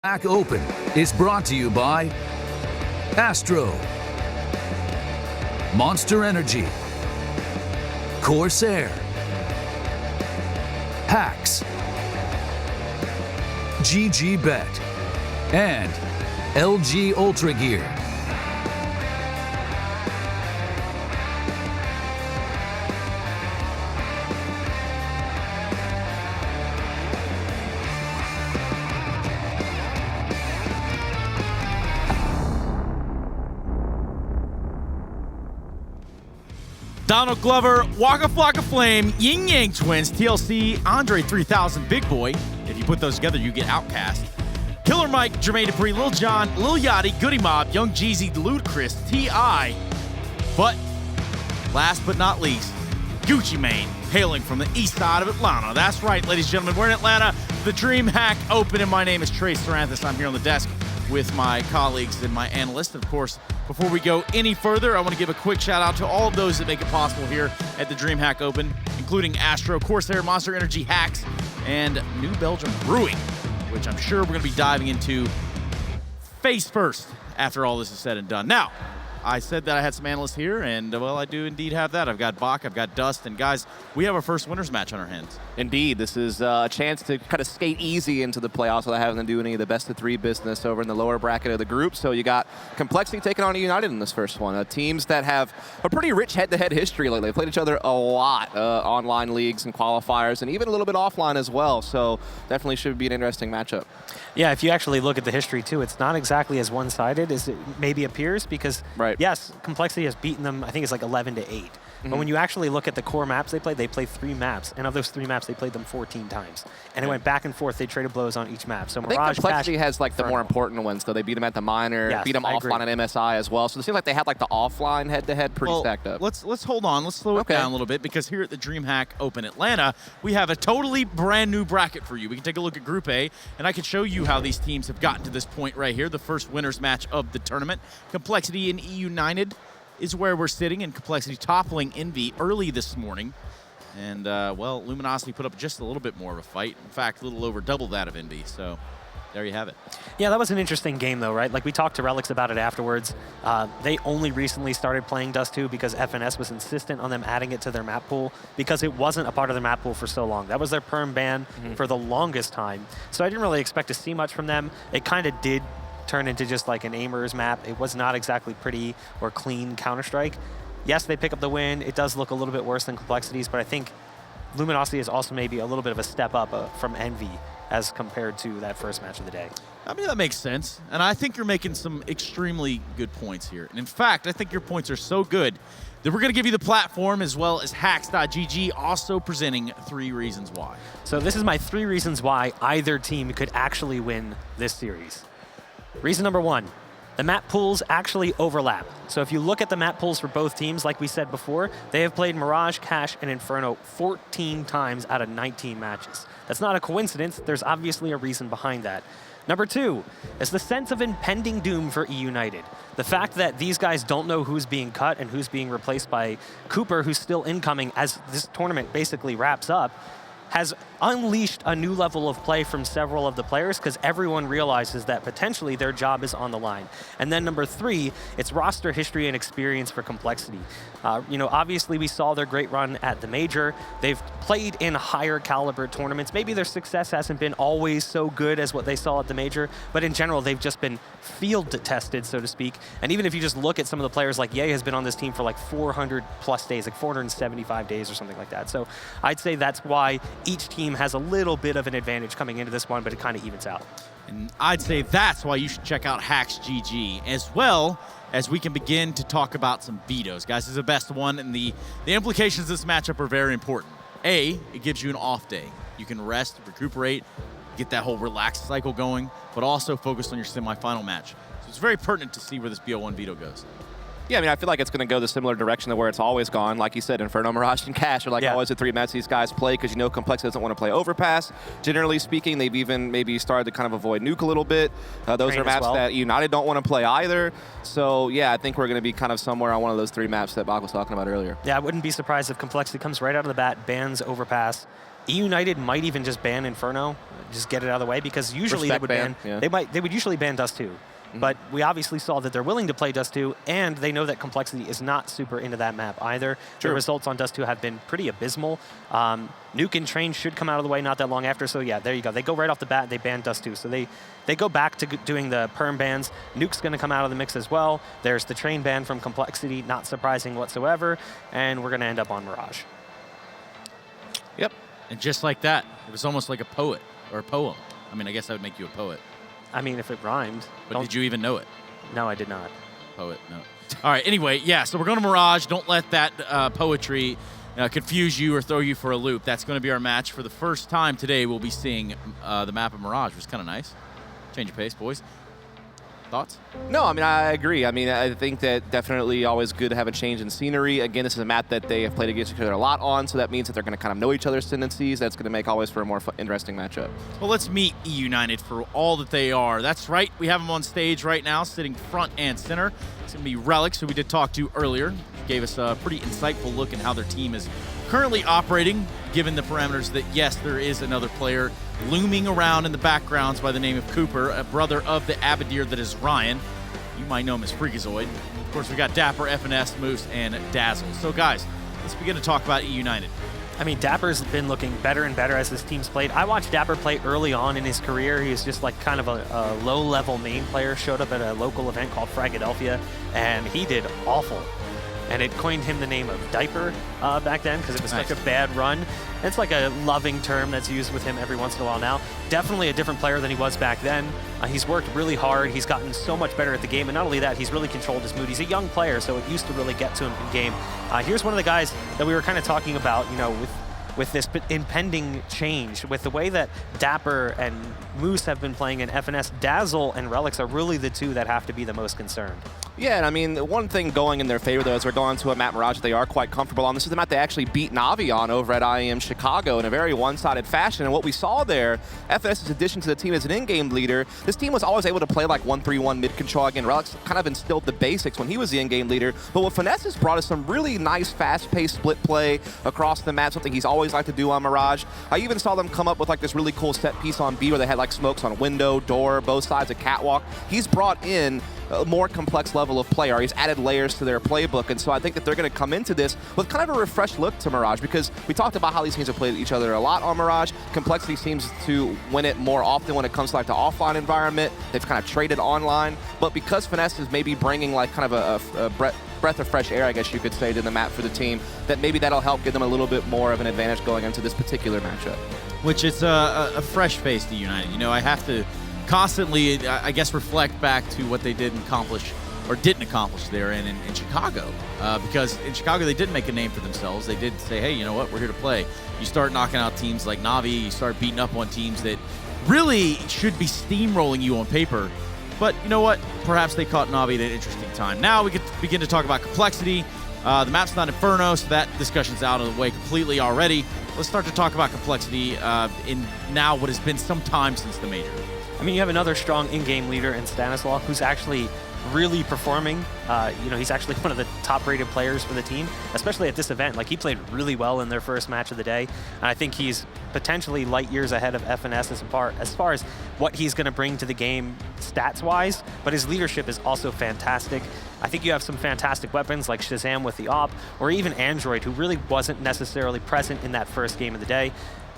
DreamHack Open is brought to you by Astro, Monster Energy, Corsair, Hacks, GGBet, and LG Ultra Gear. Donald Glover, Waka Flocka Flame, Yin Yang Twins, TLC, Andre 3000, Big Boy. If you put those together, you get Outcast. Killer Mike, Jermaine Dupri, Lil Jon, Lil Yachty, Goody Mob, Young Jeezy, Ludacris, T.I. But last but not least, Gucci Mane, hailing from the east side of Atlanta. That's right, ladies and gentlemen, we're in Atlanta, the DreamHack Open, and my name is Trey Saranthus. I'm here on the desk with my colleagues and my analyst. Of course, before we go any further, I want to give a quick shout out to all of those that make it possible here at the DreamHack Open, including Astro, Corsair, Monster Energy, Hacks, and New Belgium Brewing, which I'm sure we're going to be diving into face first after all this is said and done. Now, I said that I had some analysts here, and, well, I do indeed have that. I've got Bach, I've got Dust, and guys, we have our first winners match on our hands. Indeed, this is a chance to kind of skate easy into the playoffs without having to do any of the best-of-3 business over in the lower bracket of the group. So you got compLexity taking on eUnited in this first one. Teams that have a pretty rich head-to-head history lately. They've played each other a lot, online leagues and qualifiers, and even a little bit offline as well. So definitely should be an interesting matchup. Yeah, if you actually look at the history, too, it's not exactly as one-sided as it maybe appears because, yes, compLexity has beaten them, I think it's like 11-8. But when you actually look at the core maps they played 3 maps. And of those 3 maps, they played them 14 times. And it went back and forth. They traded blows on each map. So Mirage, I think compLexity has like the more important ones, though. They beat them at the minor, beat them offline at MSI as well. So it seems like they had like the offline head-to-head pretty stacked up. Let's hold on. Let's slow it down a little bit because here at the DreamHack Open Atlanta, we have a totally brand new bracket for you. We can take a look at Group A, and I can show you how these teams have gotten to this point right here, the first winners match of the tournament. compLexity and eUnited is where we're sitting, and compLexity toppling Envy early this morning. And, well, Luminosity put up just a little bit more of a fight. In fact, a little over double that of Envy. So there you have it. Yeah, that was an interesting game, though, right? Like, we talked to Relics about it afterwards. They only recently started playing Dust 2 because FNS was insistent on them adding it to their map pool because it wasn't a part of their map pool for so long. That was their perm ban for the longest time. So I didn't really expect to see much from them. It kind of did turn into just like an aimers map. It was not exactly pretty or clean Counter-Strike. Yes, they pick up the win. It does look a little bit worse than compLexity's, but I think Luminosity is also maybe a little bit of a step up from Envy as compared to that first match of the day. I mean, that makes sense. And I think you're making some extremely good points here. And in fact, I think your points are so good that we're going to give you the platform as well as Hacks.gg also presenting 3 reasons why. So this is my 3 reasons why either team could actually win this series. Reason number 1, the map pools actually overlap. So if you look at the map pools for both teams, like we said before, they have played Mirage, Cache, and Inferno 14 times out of 19 matches. That's not a coincidence. There's obviously a reason behind that. Number 2 is the sense of impending doom for eUnited. The fact that these guys don't know who's being cut and who's being replaced by Cooper, who's still incoming as this tournament basically wraps up, has unleashed a new level of play from several of the players because everyone realizes that potentially their job is on the line. And then number 3, it's roster history and experience for compLexity. You know, obviously we saw their great run at the Major. They've played in higher caliber tournaments. Maybe their success hasn't been always so good as what they saw at the Major, but in general, they've just been field tested, so to speak. And even if you just look at some of the players, like Ye has been on this team for like 400 plus days, like 475 days or something like that. So I'd say that's why each team has a little bit of an advantage coming into this one, but it kind of evens out. And I'd say that's why you should check out Hacks.gg, as well as we can begin to talk about some vetoes. Guys, this is the best one, and the implications of this matchup are very important. A, it gives you an off day. You can rest, recuperate, get that whole relaxed cycle going, but also focus on your semifinal match. So it's very pertinent to see where this BO1 veto goes. Yeah, I mean, I feel like it's going to go the similar direction to where it's always gone. Like you said, Inferno, Mirage, and Cache are like always the 3 maps these guys play because you know compLexity doesn't want to play Overpass. Generally speaking, they've even maybe started to kind of avoid Nuke a little bit. Those are maps that United don't want to play either. So, yeah, I think we're going to be kind of somewhere on one of those 3 maps that Bach was talking about earlier. Yeah, I wouldn't be surprised if compLexity comes right out of the bat, bans Overpass, eUnited might even just ban Inferno, just get it out of the way, because usually they would ban. Yeah. They would usually ban Dust 2. But we obviously saw that they're willing to play Dust 2, and they know that complexity is not super into that map either. True. The results on Dust 2 have been pretty abysmal. Nuke and Train should come out of the way not that long after, so yeah, there you go. They go right off the bat, they ban Dust 2. So they go back to doing the perm bans. Nuke's going to come out of the mix as well. There's the Train ban from complexity, not surprising whatsoever, and we're going to end up on Mirage. Yep. And just like that, it was almost like a poet or a poem. I mean, I guess that would make you a poet. I mean, if it rhymed. But did you even know it? No, I did not. Poet, no. All right, anyway, yeah, so we're going to Mirage. Don't let that poetry confuse you or throw you for a loop. That's going to be our match. For the first time today, we'll be seeing the map of Mirage, which is kind of nice. Change of pace, boys. Thoughts? No, I mean, I agree. I mean, I think that definitely always good to have a change in scenery. Again, this is a map that they have played against each other a lot on, so that means that they're going to kind of know each other's tendencies. That's going to make always for a more interesting matchup. Well, let's meet eUnited for all that they are. That's right. We have them on stage right now, sitting front and center. It's going to be Relics, who we did talk to earlier. Gave us a pretty insightful look at how their team is currently operating, given the parameters that, yes, there is another player looming around in the backgrounds by the name of Cooper, a brother of the Abadir that is Ryan. You might know him as Freakazoid. Of course, we got Dapper, FNS, Moose, and Dazzle. So, guys, let's begin to talk about eUnited. I mean, Dapper's been looking better and better as his team's played. I watched Dapper play early on in his career. He was just like kind of a low-level main player, showed up at a local event called Fragadelphia, and he did awful. And it coined him the name of Diaper back then because it was such a bad run. It's like a loving term that's used with him every once in a while now. Definitely a different player than he was back then. He's worked really hard. He's gotten so much better at the game. And not only that, he's really controlled his mood. He's a young player, so it used to really get to him in game. Here's one of the guys that we were kind of talking about, you know, with this impending change, with the way that Dapper and Moose have been playing in FNS, Dazzle and Relics are really the two that have to be the most concerned. Yeah, and I mean, one thing going in their favor, though, is they're going to a map Mirage that they are quite comfortable on. This is the map they actually beat Navi on over at IEM Chicago in a very one-sided fashion. And what we saw there, FNS's addition to the team as an in-game leader, this team was always able to play like 1-3-1 mid-control. Again, Relics kind of instilled the basics when he was the in-game leader. But what Finesse has brought us some really nice, fast-paced split play across the map, something he's always liked to do on Mirage. I even saw them come up with like this really cool set piece on B where they had like smokes on window, door, both sides of catwalk. He's brought in a more complex level of play, or he's added layers to their playbook, and so I think that they're going to come into this with kind of a refreshed look to Mirage, because we talked about how these teams have played each other a lot on Mirage. Complexity seems to win it more often when it comes to like the offline environment. They've kind of traded online, but because Finesse is maybe bringing like kind of a breath of fresh air, I guess you could say, to the map for the team, that maybe that'll help give them a little bit more of an advantage going into this particular matchup. Which is a fresh face to United. You know, I have to constantly, I guess, reflect back to what they did accomplish or didn't accomplish there in Chicago. Because in Chicago, they did make a name for themselves. They did say, hey, you know what, we're here to play. You start knocking out teams like Navi, you start beating up on teams that really should be steamrolling you on paper. But you know what? Perhaps they caught Navi at an interesting time. Now we could begin to talk about complexity. The map's not Inferno, so that discussion's out of the way completely already. Let's start to talk about complexity in now what has been some time since the major. I mean, you have another strong in-game leader in Stanislaw who's actually really performing. You know, he's actually one of the top-rated players for the team, especially at this event. Like, he played really well in their first match of the day, and I think he's potentially light years ahead of FNS as far as what he's going to bring to the game stats-wise, but his leadership is also fantastic. I think you have some fantastic weapons like Shazam with the AWP, or even Android, who really wasn't necessarily present in that first game of the day,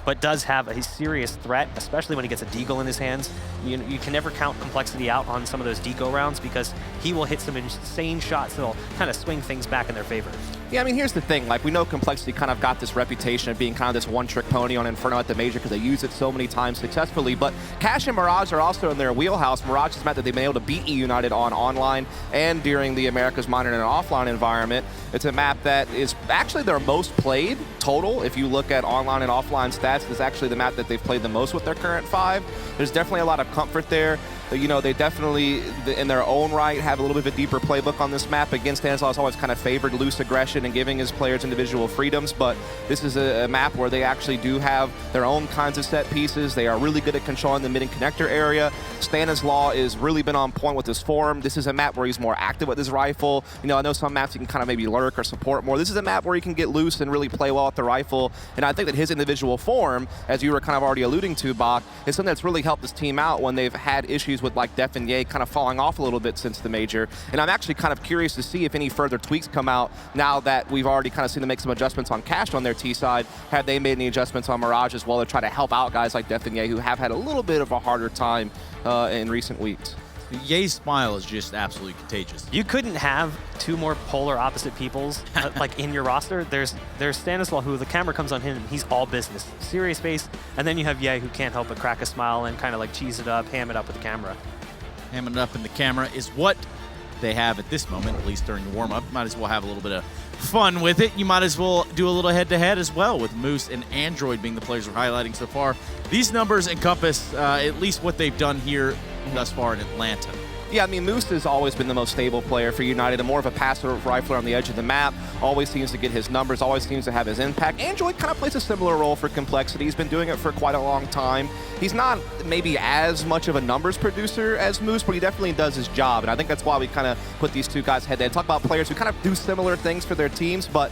but does have a serious threat, especially when he gets a deagle in his hands. You can never count complexity out on some of those deagle rounds because he will hit some insane shots that'll kind of swing things back in their favor. Yeah, I mean, here's the thing. Like, we know complexity kind of got this reputation of being kind of this one-trick pony on Inferno at the major because they use it so many times successfully. But Cash and Mirage are also in their wheelhouse. Mirage has meant that they've been able to beat eUnited on online and during the America's Minor in an offline environment. It's a map that is actually their most played total. If you look at online and offline stats, it's actually the map that they've played the most with their current 5. There's definitely a lot of comfort there. you know, they definitely, in their own right, have a little bit of a deeper playbook on this map. Again, Stanislaus always kind of favored loose aggression and giving his players individual freedoms, but this is a map where they actually do have their own kinds of set pieces. They are really good at controlling the mid and connector area. Stanislaus has really been on point with his form. This is a map where he's more active with his rifle. You know, I know some maps you can kind of maybe lurk or support more. This is a map where he can get loose and really play well with the rifle, and I think that his individual form, as you were kind of already alluding to, Bach, is something that's really helped this team out when they've had issues with like Def and Ye kind of falling off a little bit since the major. And I'm actually kind of curious to see if any further tweaks come out now that we've already kind of seen them make some adjustments on Cash on their T side. Have they made any adjustments on Mirage as well to try to help out guys like Def and Ye who have had a little bit of a harder time in recent weeks? Ye's smile is just absolutely contagious. You couldn't have two more polar opposite peoples like in your roster. There's Stanislaus, who the camera comes on him, and he's all business, serious face, and then you have Ye, who can't help but crack a smile and kind of like cheese it up, ham it up with the camera. Hamming it up in the camera is what they have at this moment, at least during the warm-up. Might as well have a little bit of fun with it. You might as well do a little head-to-head as well, with Moose and Android being the players we're highlighting so far. These numbers encompass at least what they've done here thus far in Atlanta. Yeah, I mean, Moose has always been the most stable player for United, and more of a passer rifler on the edge of the map. Always seems to get his numbers, always seems to have his impact. Android kind of plays a similar role for compLexity. He's been doing it for quite a long time. He's not maybe as much of a numbers producer as Moose, but he definitely does his job, and I think that's why we kind of put these two guys head-to-head. Talk about players who kind of do similar things for their teams, but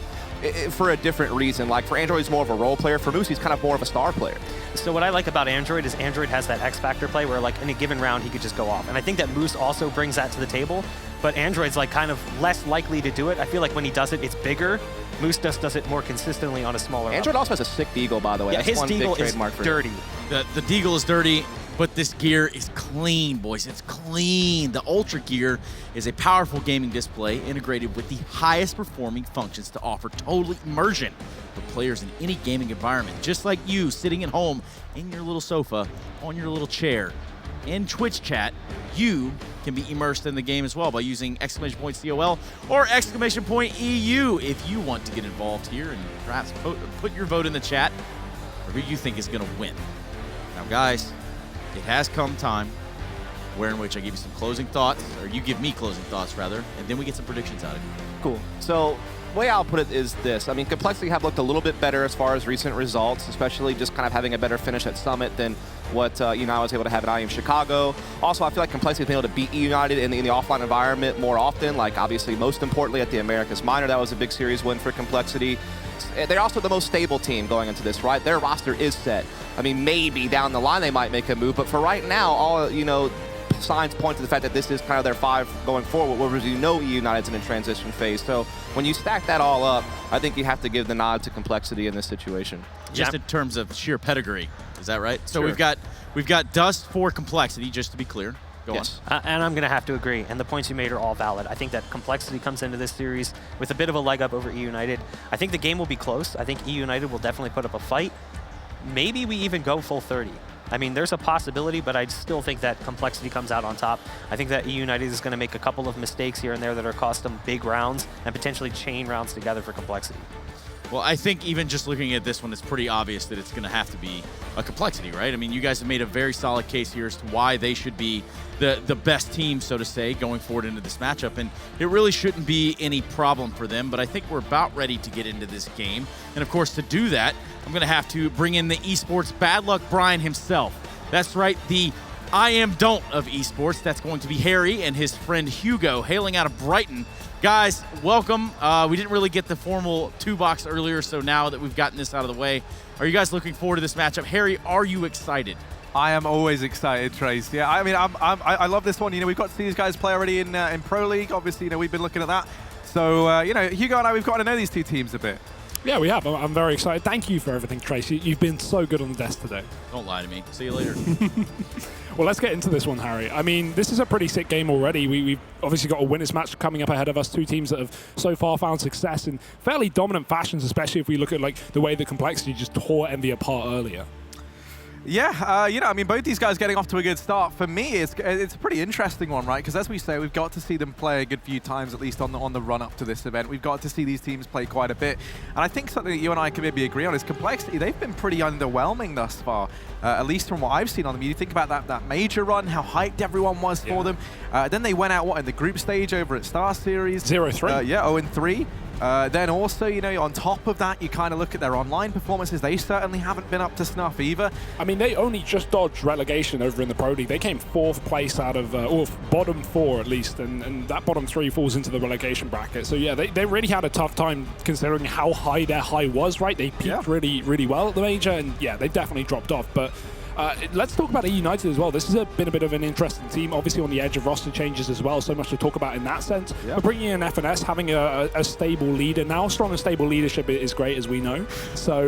for a different reason. Like for Android, he's more of a role player. For Moose, he's kind of more of a star player. So what I like about Android is Android has that X factor play where like in a given round he could just go off. And I think that Moose also brings that to the table, but Android's like kind of less likely to do it. I feel like when he does it, it's bigger. Moose just does it more consistently on a smaller Android level. also has a sick deagle, by the way. Yeah, that's his one deagle big is trademark for dirty. him. The deagle is dirty, but this gear is clean, boys. It's clean. The Ultra gear is a powerful gaming display integrated with the highest performing functions to offer total immersion for players in any gaming environment. Just like you sitting at home in your little sofa, on your little chair, in Twitch chat, you can be immersed in the game as well by using !COL or !EU if you want to get involved here and perhaps put your vote in the chat for who you think is going to win. Now, guys, it has come time in which I give you some closing thoughts, or you give me closing thoughts, rather, and then we get some predictions out of you. Cool. So the way I'll put it is this. I mean, compLexity have looked a little bit better as far as recent results, especially just kind of having a better finish at Summit than what United was able to have at IEM Chicago. Also, I feel like compLexity has been able to beat eUnited in the offline environment more often, like obviously most importantly at the Americas Minor. That was a big series win for compLexity. They're also the most stable team going into this, right? Their roster is set. I mean, maybe down the line they might make a move, but for right now, all, you know, signs point to the fact that this is kind of their 5 going forward, whereas you know eUnited's in a transition phase. So when you stack that all up, I think you have to give the nod to compLexity in this situation. Just in terms of sheer pedigree, is that right? So Sure. we've got Dust for compLexity, just to be clear. Go Yes. on. And I'm going to have to agree, and the points you made are all valid. I think that compLexity comes into this series with a bit of a leg up over eUnited. I think the game will be close. I think eUnited will definitely put up a fight. Maybe we even go full 30. I mean, there's a possibility, but I still think that compLexity comes out on top. I think that eUnited is going to make a couple of mistakes here and there that are cost them big rounds and potentially chain rounds together for compLexity. Well, I think even just looking at this one, it's pretty obvious that it's going to have to be a compLexity, right? I mean, you guys have made a very solid case here as to why they should be the best team, so to say, going forward into this matchup. And it really shouldn't be any problem for them, but I think we're about ready to get into this game. And, of course, to do that, I'm going to have to bring in the esports bad luck Brian himself. That's right, the I am don't of esports. That's going to be Harry and his friend Hugo, hailing out of Brighton. Guys, welcome. We didn't really get the formal 2-box earlier, so now that we've gotten this out of the way, are you guys looking forward to this matchup? Harry, are you excited? I am always excited, Trace. Yeah, I mean, I love this one. You know, we've got to see these guys play already in Pro League. Obviously, you know, we've been looking at that. So, you know, Hugo and I, we've got to know these two teams a bit. Yeah, we have. I'm very excited. Thank you for everything, Tracy. You've been so good on the desk today. Don't lie to me. See you later. Well, let's get into this one, Harry. I mean, this is a pretty sick game already. We've obviously got a winners match coming up ahead of us. Two teams that have so far found success in fairly dominant fashions, especially if we look at like the way that compLexity just tore Envy apart earlier. Yeah, you know, I mean, both these guys getting off to a good start. For me, it's a pretty interesting one, right? Because as we say, we've got to see them play a good few times, at least on the run up to this event. We've got to see these teams play quite a bit. And I think something that you and I can maybe agree on is complexity. They've been pretty underwhelming thus far, at least from what I've seen on them. You think about that major run, how hyped everyone was for them. Then they went out, in the group stage over at Star Series? 0-3. Yeah, 0-3. Then also, you know, on top of that, you kind of look at their online performances. They certainly haven't been up to snuff either. I mean, they only just dodged relegation over in the Pro League. They came 4th place out of, or bottom 4 at least, and that bottom 3 falls into the relegation bracket. So yeah, they really had a tough time considering how high their high was, right? They peaked really, really well at the major, and yeah, they definitely dropped off. But let's talk about eUnited as well. This has been a bit of an interesting team, obviously on the edge of roster changes as well, so much to talk about in that sense. But bringing in FNS, having a stable leader now, strong and stable leadership is great, as we know. So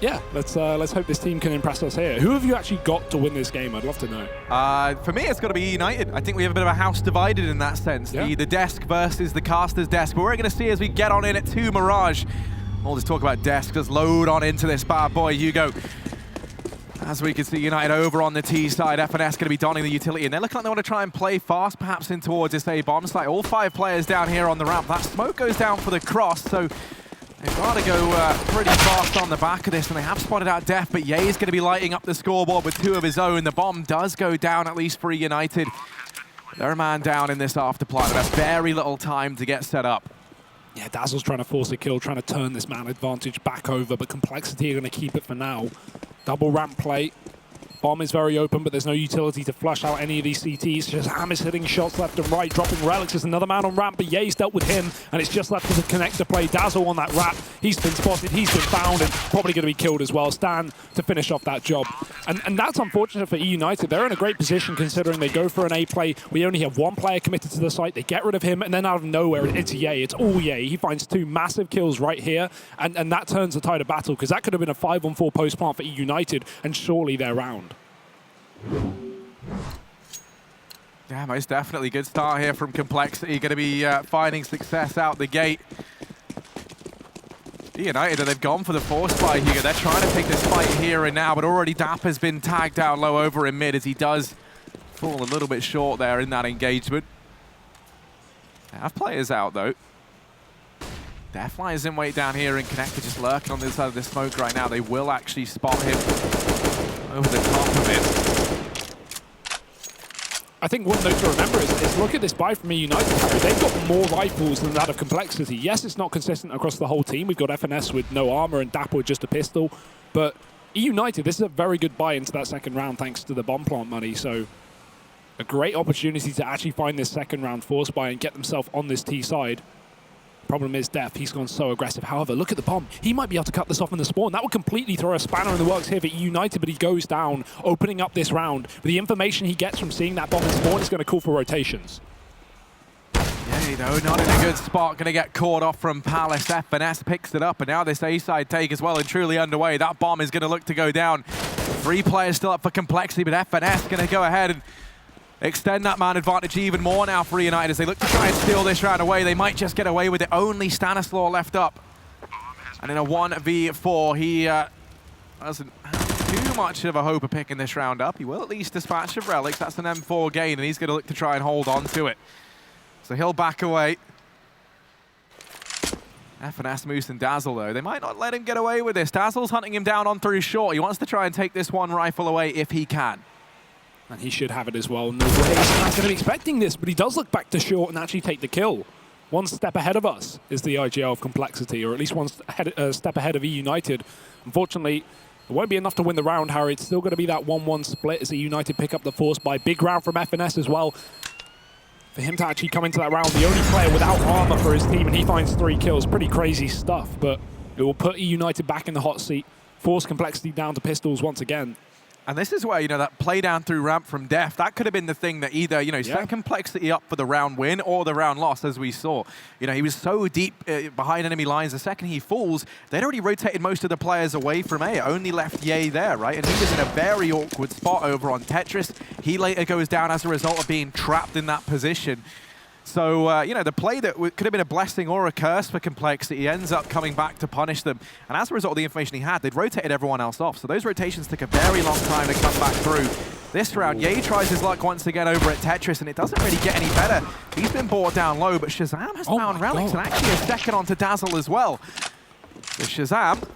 yeah, let's hope this team can impress us here. Who have you actually got to win this game? I'd love to know. For me, it's got to be eUnited. I think we have a bit of a house divided in that sense. The desk versus the caster's desk. But we're going to see as we get on in at 2 Mirage. All this talk about desk, just load on into this bad boy, Hugo. As we can see, United over on the T side, FNS going to be donning the utility, and they're looking like they want to try and play fast, perhaps in towards this A bomb site. All 5 players down here on the ramp. That smoke goes down for the cross, so they've got to go pretty fast on the back of this, and they have spotted out Def, but Ye's going to be lighting up the scoreboard with 2 of his own. The bomb does go down, at least for United. They're a man down in this afterplan, and has very little time to get set up. Yeah, Dazzle's trying to force a kill, trying to turn this man advantage back over, but complexity are going to keep it for now. Double ramp play. Bomb is very open, but there's no utility to flush out any of these CTs. Just Ham is hitting shots left and right, dropping relics. There's another man on ramp, but Ye's dealt with him, and it's just left for the connector play. Dazzle on that wrap. He's been spotted, he's been found, and probably going to be killed as well. Stan to finish off that job. And that's unfortunate for eUnited. They're in a great position considering they go for an A play. We only have 1 player committed to the site. They get rid of him, and then out of nowhere, it's Ye. It's all Ye. He finds 2 massive kills right here, and that turns the tide of battle, because that could have been a 5-on-4 post-plant for eUnited, and surely they're round. Yeah, most definitely. Good start here from complexity. Going to be finding success out the gate. United, they've gone for the force fight here. They're trying to take this fight here and now, but already Dap has been tagged down low over in mid as he does fall a little bit short there in that engagement. They have players out though. Deathfly is in wait down here, and Connector just lurking on the other side of the smoke right now. They will actually spot him over the top of it. I think one note to remember is look at this buy from eUnited. They've got more rifles than that of complexity. Yes, it's not consistent across the whole team. We've got FNS with no armor and Dap with just a pistol. But eUnited, this is a very good buy into that second round thanks to the bomb plant money. So a great opportunity to actually find this second round force buy and get themselves on this T side. Problem is Def, he's gone so aggressive. However, look at the bomb. He might be able to cut this off in the spawn. That would completely throw a spanner in the works here for eUnited, but he goes down, opening up this round. But the information he gets from seeing that bomb in spawn is going to call for rotations. Yeah, you know, not in a good spot. Going to get caught off from Palace. FNS picks it up, and now this A-side take is well and truly underway. That bomb is going to look to go down. 3 players still up for complexity, but FNS going to go ahead and extend that man advantage even more now for United as they look to try and steal this round away. They might just get away with it. Only Stanislaw left up. And in a 1v4, he doesn't have too much of a hope of picking this round up. He will at least dispatch of relics. That's an M4 gain, and he's going to look to try and hold on to it. So he'll back away. FNS, Moose, and Dazzle, though, they might not let him get away with this. Dazzle's hunting him down on through short. He wants to try and take this one rifle away if he can. And he should have it as well. No way. He's not going to be expecting this, but he does look back to short and actually take the kill. 1 step ahead of us is the IGL of complexity, or at least 1 step ahead of eUnited. Unfortunately, it won't be enough to win the round, Harry. It's still going to be that 1-1 split as eUnited pick up the force by big round from FNS as well. For him to actually come into that round, the only player without armor for his team, and he finds 3 kills. Pretty crazy stuff, but it will put eUnited back in the hot seat, force complexity down to pistols once again. And this is where, you know, that play down through ramp from Def, that could have been the thing that either, you know, set complexity up for the round win or the round loss, as we saw. You know, he was so deep behind enemy lines. The second he falls, they'd already rotated most of the players away from A. It only left Ye there, right? And he was in a very awkward spot over on Tetris. He later goes down as a result of being trapped in that position. So, you know, the play that could have been a blessing or a curse for compLexity ends up coming back to punish them. And as a result of the information he had, they'd rotated everyone else off. So those rotations took a very long time to come back through. This round, Ye tries his luck once again over at Tetris, and it doesn't really get any better. He's been brought down low, but Shazam has found relics and actually a second onto Dazzle as well. So Shazam,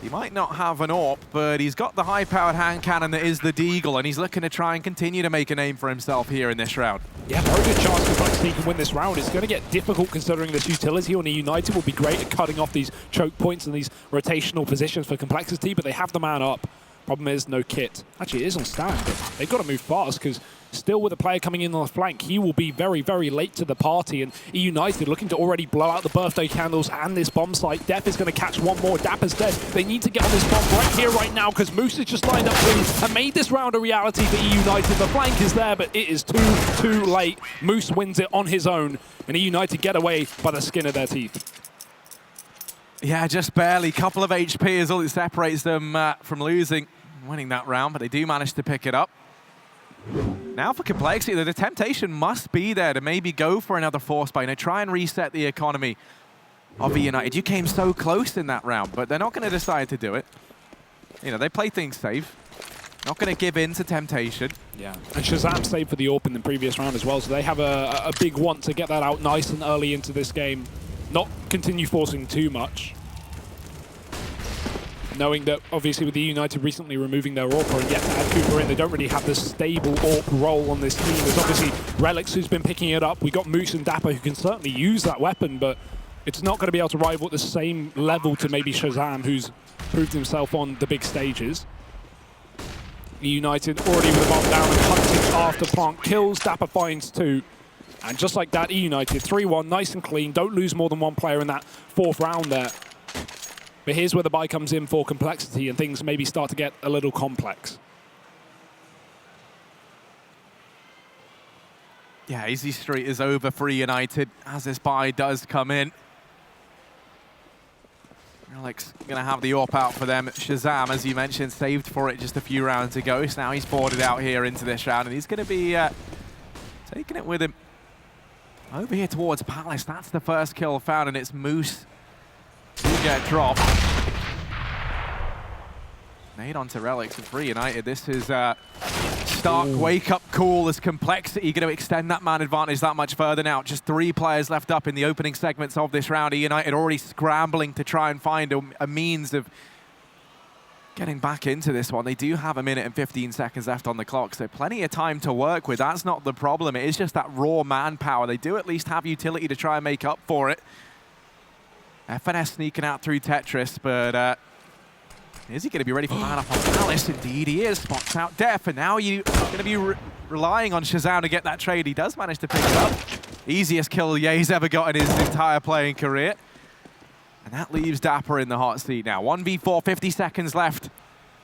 he might not have an AWP, but he's got the high-powered hand cannon that is the Deagle, and he's looking to try and continue to make a name for himself here in this round. Yeah, very good chance compLexity can win this round. It's going to get difficult considering this utility on eUnited will be great at cutting off these choke points and these rotational positions for compLexity, but they have the man up. Problem is, no kit. Actually, it is on stand, but they've got to move fast because still with a player coming in on the flank, he will be very, very late to the party. And eUnited looking to already blow out the birthday candles and this bomb site. Def is going to catch one more. Dapper's dead. They need to get on this bomb right here, right now, because Moose has just lined up things and made this round a reality for eUnited. The flank is there, but it is too late. Moose wins it on his own, and eUnited get away by the skin of their teeth. Yeah, just barely. Couple of HP is all that separates them from winning that round, but they do manage to pick it up. Now for compLexity, the temptation must be there to maybe go for another force buy, try and reset the economy of eUnited. You came so close in that round, but they're not going to decide to do it. You know, they play things safe. Not going to give in to temptation. Yeah, and Shazam saved for the AWP in the previous round as well, so they have a big want to get that out nice and early into this game. Not continue forcing too much. Knowing that, obviously, with the eUnited recently removing their AWPer and yet to add Cooper in, they don't really have the stable AWP role on this team. There's obviously Relics who's been picking it up. We got Moose and Dapper who can certainly use that weapon, but it's not going to be able to rival at the same level to maybe Shazam, who's proved himself on the big stages. eUnited already with a bomb down and hunting after plant kills. Dapper finds two. And just like that, eUnited 3-1, nice and clean. Don't lose more than one player in that fourth round there. But here's where the buy comes in for compLexity and things maybe start to get a little complex. Yeah, Easy Street is over for eUnited as this buy does come in. Relic's going to have the AWP out for them. Shazam, as you mentioned, saved for it just a few rounds ago. So now he's boarded out here into this round, and he's going to be taking it with him over here towards Palace. That's the first kill found, and it's Moose who get dropped. Nade onto Relics and for eUnited. This is a stark wake-up call as compLexity going to extend that man advantage that much further now. Just 3 players left up in the opening segments of this round. eUnited already scrambling to try and find a means of getting back into this one. They do have 1 minute and 15 seconds left on the clock, so plenty of time to work with. That's not the problem. It is just that raw manpower. They do at least have utility to try and make up for it. FNS sneaking out through Tetris, but is he going to be ready for man up on Palace? Indeed he is. Spots out Def, and now you're going to be relying on Shazam to get that trade. He does manage to pick it up. Easiest kill Ye's ever got in his entire playing career. And that leaves Dapper in the hot seat now. 1v4, 50 seconds left,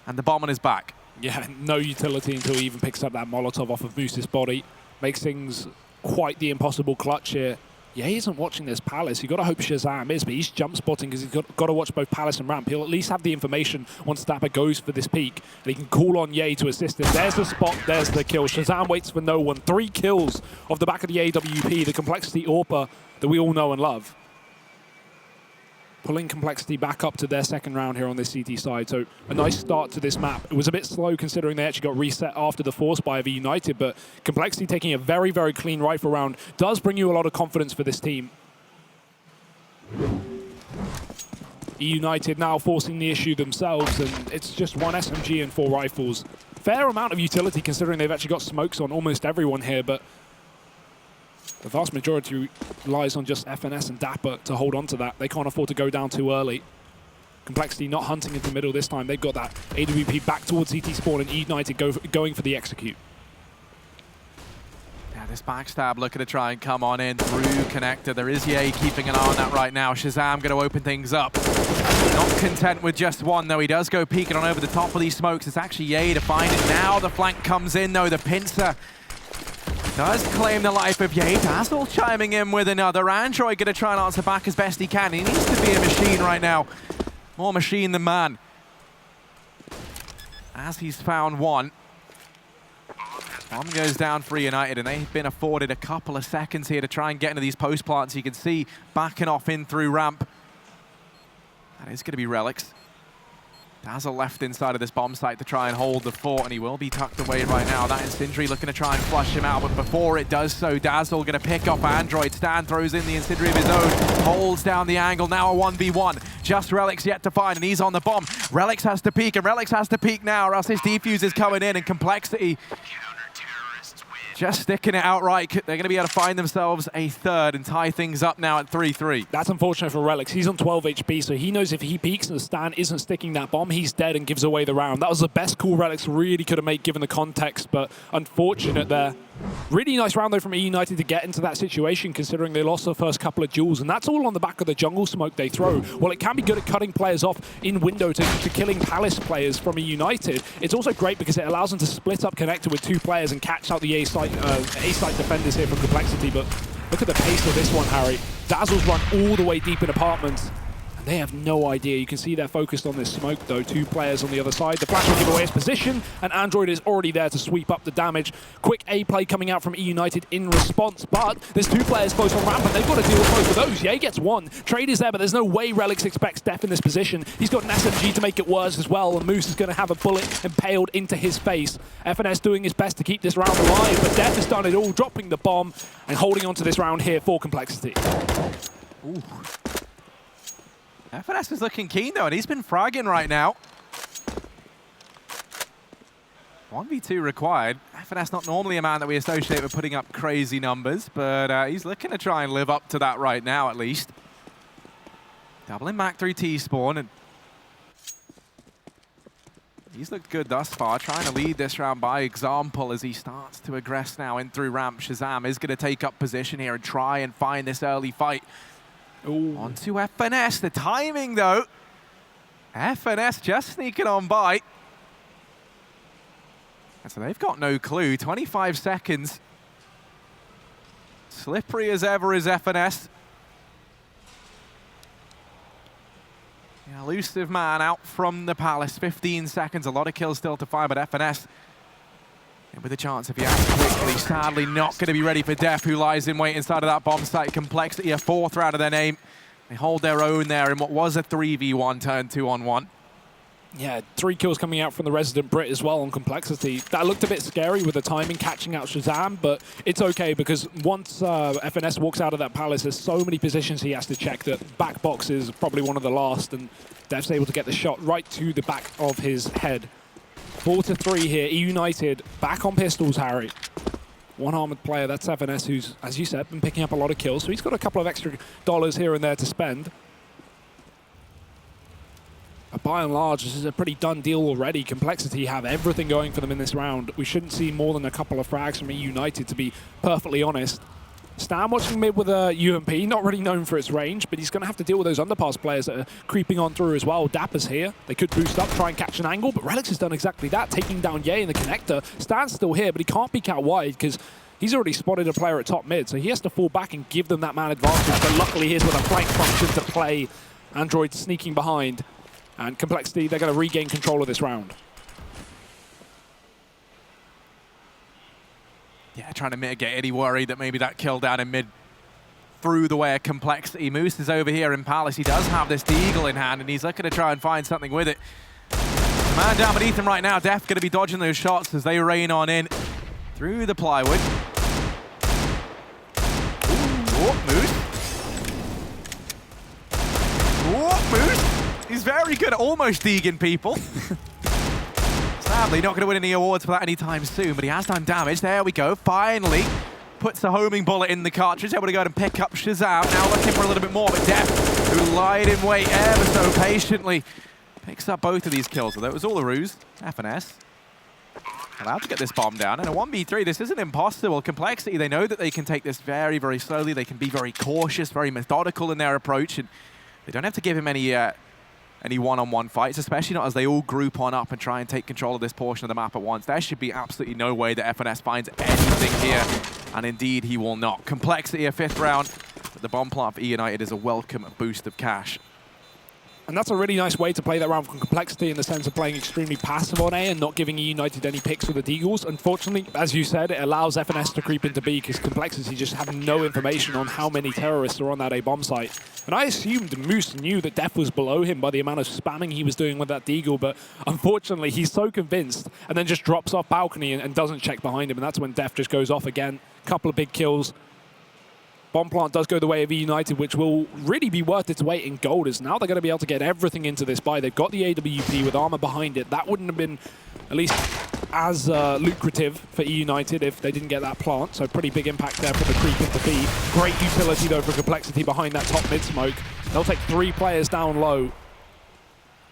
and the bomb on his back. Yeah, no utility until he even picks up that Molotov off of Moose's body. Makes things quite the impossible clutch here. Yeah, he isn't watching this Palace. You've got to hope Shazam is, but he's jump spotting because he's got to watch both Palace and Ramp. He'll at least have the information once Dapper goes for this peak. And he can call on Ye to assist him. There's the spot, there's the kill. Shazam waits for no one. 3 kills off the back of the AWP, the compLexity AWPer that we all know and love. Pulling compLexity back up to their second round here on this CT side. So a nice start to this map. It was a bit slow considering they actually got reset after the force buy of eUnited, but compLexity taking a very, very clean rifle round does bring you a lot of confidence for this team. eUnited now forcing the issue themselves, and it's just 1 SMG and 4 rifles. Fair amount of utility considering they've actually got smokes on almost everyone here, but the vast majority relies on just FNS and Dapper to hold on to that. They can't afford to go down too early. compLexity not hunting into the middle this time. They've got that AWP back towards CT spawn, and eUnited going for the execute. Yeah, this backstab looking to try and come on in through connector. There is Ye keeping an eye on that right now. Shazam going to open things up. Not content with just one, though. He does go peeking on over the top of these smokes. It's actually Ye to find it now. The flank comes in, though. The pincer does claim the life of Ye. Dazzle chiming in with another. Android going to try and answer back as best he can. He needs to be a machine right now. More machine than man. As he's found one. Bomb goes down for eUnited, and they've been afforded a couple of seconds here to try and get into these post plants. You can see backing off in through ramp. That is going to be Relics. Dazzle left inside of this bomb site to try and hold the fort, and he will be tucked away right now. That Incendiary looking to try and flush him out, but before it does so, Dazzle going to pick up Android. Stan throws in the Incendiary of his own, holds down the angle, now a 1v1. Just Relics yet to find, and he's on the bomb. Relics has to peek, and Relics has to peek now, or else this defuse is coming in, and compLexity just sticking it outright. They're going to be able to find themselves a third and tie things up now at 3-3. That's unfortunate for Relics. He's on 12 HP, so he knows if he peeks and Stan isn't sticking that bomb, he's dead and gives away the round. That was the best call Relics really could have made given the context, but unfortunate there. Really nice round, though, from eUnited to get into that situation, considering they lost the first couple of duels, and that's all on the back of the jungle smoke they throw. While it can be good at cutting players off in window to killing Palace players from eUnited, it's also great because it allows them to split up connector with 2 players and catch out the A-site defenders here from compLexity. But look at the pace of this one, Harry. Dazzle's run all the way deep in apartments. They have no idea. You can see they're focused on this smoke, though. 2 players on the other side. The flash will give away his position, and Android is already there to sweep up the damage. Quick A play coming out from eUnited in response, but there's 2 players close on ramp, and they've got to deal with both of those. Ye gets 1. Trade is there, but there's no way Relics expects Def in this position. He's got an SMG to make it worse as well, and Moose is going to have a bullet impaled into his face. FNS doing his best to keep this round alive, but Def has done it all, dropping the bomb and holding on to this round here for compLexity. Ooh. FNS is looking keen, though, and he's been fragging right now. 1v2 required. FNS not normally a man that we associate with putting up crazy numbers, but he's looking to try and live up to that right now, at least. Doubling back through T-spawn, and he's looked good thus far, trying to lead this round by example as he starts to aggress now in through ramp. Shazam is going to take up position here and try and find this early fight. Ooh. Onto FNS. The timing, though. FNS just sneaking on by. And so they've got no clue. 25 seconds. Slippery as ever is FNS. The elusive man out from the Palace. 15 seconds. A lot of kills still to find, but FNS with a chance if he acts quickly. Sadly not going to be ready for Def, who lies in wait inside of that bomb site. compLexity, a 4th round of their name. They hold their own there in what was a 3v1 turn 2-on-1. Yeah, 3 kills coming out from the resident Brit as well on compLexity. That looked a bit scary with the timing catching out Shazam, but it's okay because once FNS walks out of that Palace, there's so many positions he has to check that back box is probably one of the last, and Def's able to get the shot right to the back of his head. 4-3 here. eUnited back on pistols, Harry. 1 armored player, that's FNS, who's, as you said, been picking up a lot of kills, so he's got a couple of extra dollars here and there to spend. But by and large, this is a pretty done deal already. compLexity have everything going for them in this round. We shouldn't see more than a couple of frags from eUnited, to be perfectly honest. Stan watching mid with a UMP, not really known for its range, but he's going to have to deal with those underpass players that are creeping on through as well. Dapper's here. They could boost up, try and catch an angle, but Relics has done exactly that, taking down Ye in the connector. Stan's still here, but he can't peek out wide because he's already spotted a player at top mid, so he has to fall back and give them that man advantage. But luckily, here's with a flank function to play. Android sneaking behind, and compLexity, they're going to regain control of this round. Yeah, trying to mitigate any worry that maybe that kill down in mid through the way of compLexity. Moose is over here in Palace. He does have this Deagle in hand, and he's looking to try and find something with it. The man down beneath him right now, Def, going to be dodging those shots as they rain on in through the plywood. Ooh, Moose. Ooh, Moose. He's very good at almost deagging people. Sadly, not going to win any awards for that anytime soon, but he has done damage. There we go. Finally puts a homing bullet in the cartridge. Able to go and pick up Shazam. Now looking for a little bit more, but Def, who lied in wait ever so patiently, picks up both of these kills. Although it was all a ruse. FNS allowed to get this bomb down. And a 1v3, this isn't impossible. compLexity, they know that they can take this very, very slowly. They can be very cautious, very methodical in their approach, and they don't have to give him any one-on-one fights, especially not as they all group on up and try and take control of this portion of the map at once. There should be absolutely no way that FNS finds anything here, and indeed he will not. compLexity, a 5th round, but the bomb plant for eUnited is a welcome boost of cash. And that's a really nice way to play that round from compLexity in the sense of playing extremely passive on A and not giving eUnited any picks with the Deagles. Unfortunately, as you said, it allows FNS to creep into B because compLexity just have no information on how many terrorists are on that A bomb site. And I assumed Moose knew that Def was below him by the amount of spamming he was doing with that Deagle, but unfortunately, he's so convinced and then just drops off balcony and doesn't check behind him, and that's when Def just goes off again. Couple of big kills. Bomb plant does go the way of eUnited, which will really be worth its weight in gold, as now they're going to be able to get everything into this buy. They've got the AWP with armor behind it. That wouldn't have been at least as lucrative for eUnited if they didn't get that plant, so pretty big impact there for the creep into B. Great utility, though, for compLexity behind that top mid smoke. They'll take 3 players down low.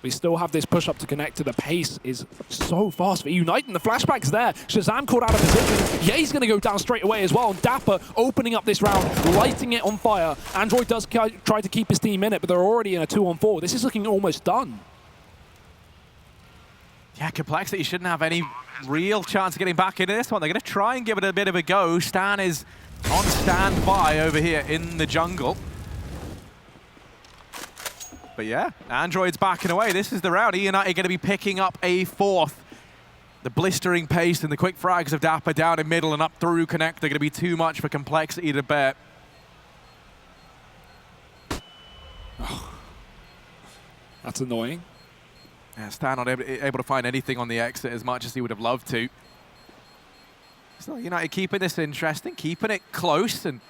We still have this push up to connect to. The pace is so fast for eUnited, and the flashback's there. Shazam caught out of position. Yeah, he's going to go down straight away as well. And Dapper opening up this round, lighting it on fire. Android does try to keep his team in it, but they're already in a 2-on-4. This is looking almost done. Yeah, compLexity shouldn't have any real chance of getting back into this one. They're going to try and give it a bit of a go. Stan is on standby over here in the jungle. But yeah, Android's backing away. This is the round. eUnited going to be picking up a 4th. The blistering pace and the quick frags of Dapper down in middle and up through connect are going to be too much for compLexity to bear. Oh, that's annoying. Yeah, Stan not able to find anything on the exit as much as he would have loved to. So eUnited keeping this interesting, keeping it close, and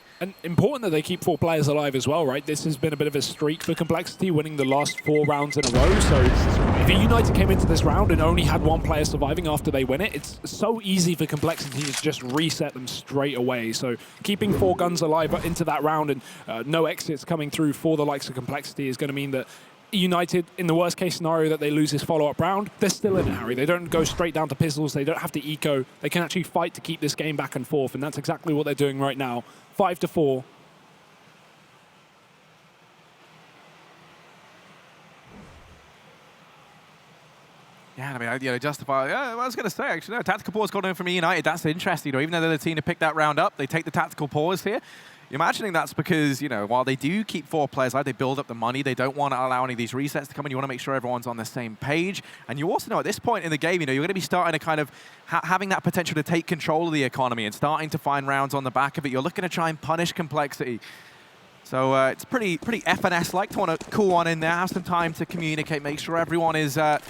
important that they keep 4 players alive as well, right? This has been a bit of a streak for compLexity, winning the last 4 rounds in a row. So if eUnited came into this round and only had 1 player surviving after they win it, it's so easy for compLexity to just reset them straight away. So keeping 4 guns alive into that round and no exits coming through for the likes of compLexity is going to mean that eUnited, in the worst case scenario that they lose this follow-up round, they're still in it, Harry. They don't go straight down to pistols. They don't have to eco. They can actually fight to keep this game back and forth, and that's exactly what they're doing right now. 5-4. yeah, I mean, justify. Yeah, I was going to say, actually, no, tactical pause got in from eUnited. That's interesting. Even though they're the team to pick that round up, they take the tactical pause here. You're imagining that's because, while they do keep 4 players alive, they build up the money. They don't want to allow any of these resets to come in. You want to make sure everyone's on the same page. And you also know at this point in the game, you're going to be starting to kind of having that potential to take control of the economy and starting to find rounds on the back of it. You're looking to try and punish compLexity. So it's pretty FNS-like to want to cool one in there, have some time to communicate, make sure everyone is on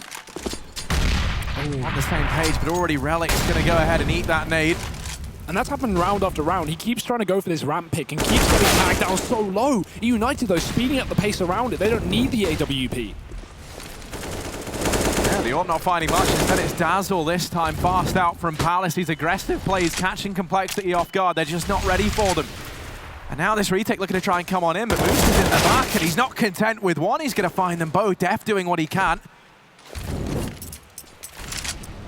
the same page. But already Relic's going to go ahead and eat that nade. And that's happened round after round. He keeps trying to go for this ramp pick and keeps getting tagged down so low. eUnited, though, speeding up the pace around it. They don't need the AWP. Yeah, the AWP not finding much. Instead, it's Dazzle this time. Fast out from Palace. These aggressive plays catching compLexity off guard. They're just not ready for them. And now this retake looking to try and come on in, but Moose is in the back, and he's not content with one. He's going to find them both. Def doing what he can.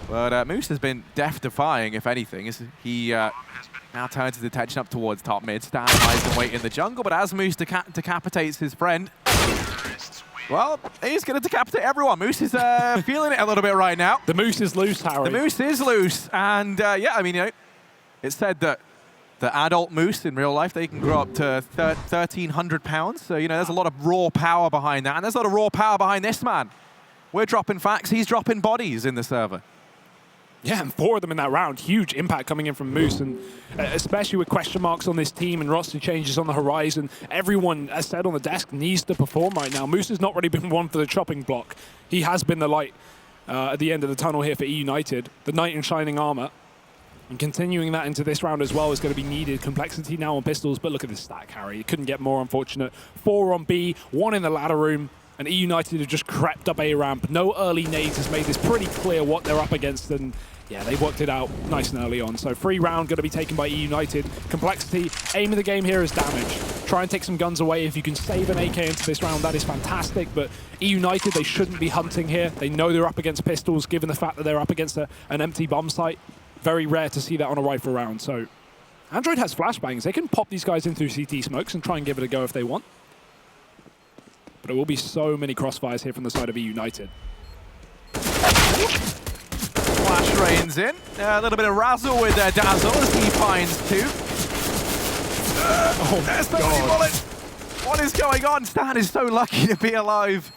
But Moose has been death-defying, if anything. He now turns his attention up towards top mid, stands and wait in the jungle. But as Moose decapitates his friend, well, he's going to decapitate everyone. Moose is feeling it a little bit right now. The Moose is loose, Harry. The Moose is loose. And yeah, I mean, it's said that the adult moose in real life, they can grow up to 1,300 pounds. So, there's a lot of raw power behind that. And there's a lot of raw power behind this man. We're dropping facts. He's dropping bodies in the server. Yeah, and 4 of them in that round. Huge impact coming in from Moose, and especially with question marks on this team and roster changes on the horizon, everyone, as said on the desk, needs to perform right now. Moose has not really been one for the chopping block. He has been the light at the end of the tunnel here for eUnited, the knight in shining armor. And continuing that into this round as well is going to be needed. compLexity now on pistols, but look at this stack, Harry. It couldn't get more unfortunate. 4 on B, 1 in the ladder room. And eUnited have just crept up A ramp. No early nades has made this pretty clear what they're up against. And yeah, they worked it out nice and early on. So free round going to be taken by eUnited. compLexity, aim of the game here is damage. Try and take some guns away. If you can save an AK into this round, that is fantastic. But eUnited, they shouldn't be hunting here. They know they're up against pistols, given the fact that they're up against an empty bomb site. Very rare to see that on a rifle round. So Android has flashbangs. They can pop these guys in through CT smokes and try and give it a go if they want. But it will be so many crossfires here from the side of eUnited. Flash rains in. A little bit of razzle with Dazzle as he finds 2. Oh, there's so many bullets. What is going on? Stan is so lucky to be alive.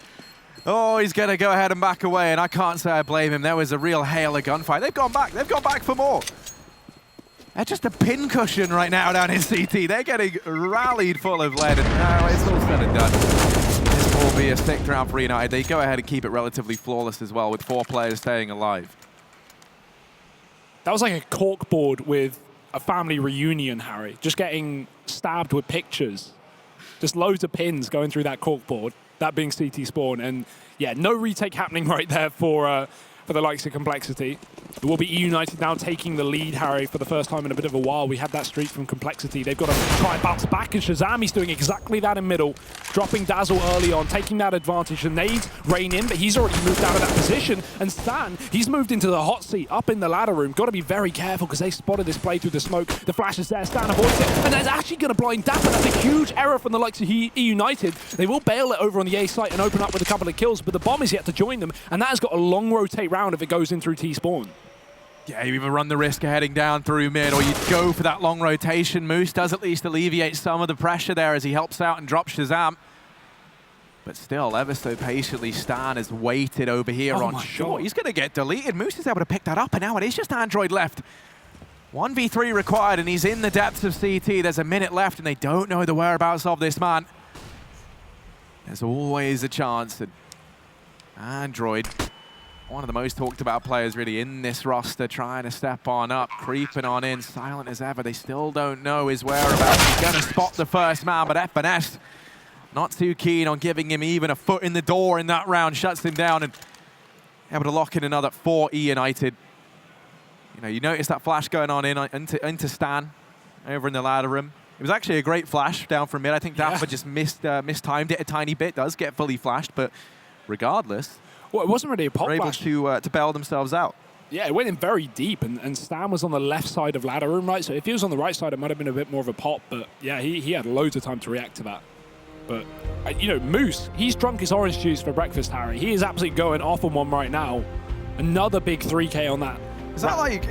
Oh, he's going to go ahead and back away, and I can't say I blame him. There was a real hail of gunfire. They've gone back. They've gone back for more. They're just a pincushion right now down in CT. They're getting rallied full of lead, and now it's all said and done. This will be a 6th round for eUnited. They go ahead and keep it relatively flawless as well, with 4 players staying alive. That was like a corkboard with a family reunion, Harry. Just getting stabbed with pictures. Just loads of pins going through that corkboard, that being CT spawn. And yeah, no retake happening right there for the likes of compLexity. It will be eUnited now taking the lead, Harry, for the first time in a bit of a while. We had that streak from compLexity. They've got to try and bounce back, and Shazam, he's doing exactly that in middle, dropping Dazzle early on, taking that advantage. The nades rain in, but he's already moved out of that position. And Stan, he's moved into the hot seat, up in the ladder room. Got to be very careful, because they spotted this play through the smoke. The flash is there, Stan avoids it, and that's actually going to blind Dapper. That's a huge error from the likes of eUnited. They will bail it over on the A site and open up with a couple of kills, but the bomb is yet to join them, and that has got a long rotate round if it goes in through T-spawn. Yeah, you either run the risk of heading down through mid, or you go for that long rotation. Moose does at least alleviate some of the pressure there as he helps out and drops Shazam. But still, ever so patiently, Stan has waited over here on short. He's going to get deleted. Moose is able to pick that up, and now it is just Android left. 1v3 required, and he's in the depths of CT. There's a minute left, and they don't know the whereabouts of this man. There's always a chance. And Android, one of the most talked about players really in this roster, trying to step on up, creeping on in, silent as ever. They still don't know his whereabouts. He's going to spot the first man, but FNS not too keen on giving him even a foot in the door in that round. Shuts him down and able to lock in another 4 eUnited. You know, you notice that flash going on into Stan over in the ladder room. It was actually a great flash down from mid. I think Dapper just mistimed it a tiny bit. Does get fully flashed, but regardless, well, it wasn't really a pop flash. Able to bail themselves out. Yeah, it went in very deep, and Stan was on the left side of ladder room, right? So if he was on the right side, it might have been a bit more of a pop, but yeah, he had loads of time to react to that. But, you know, Moose, he's drunk his orange juice for breakfast, Harry. He is absolutely going off on one right now. Another big 3K on that. Is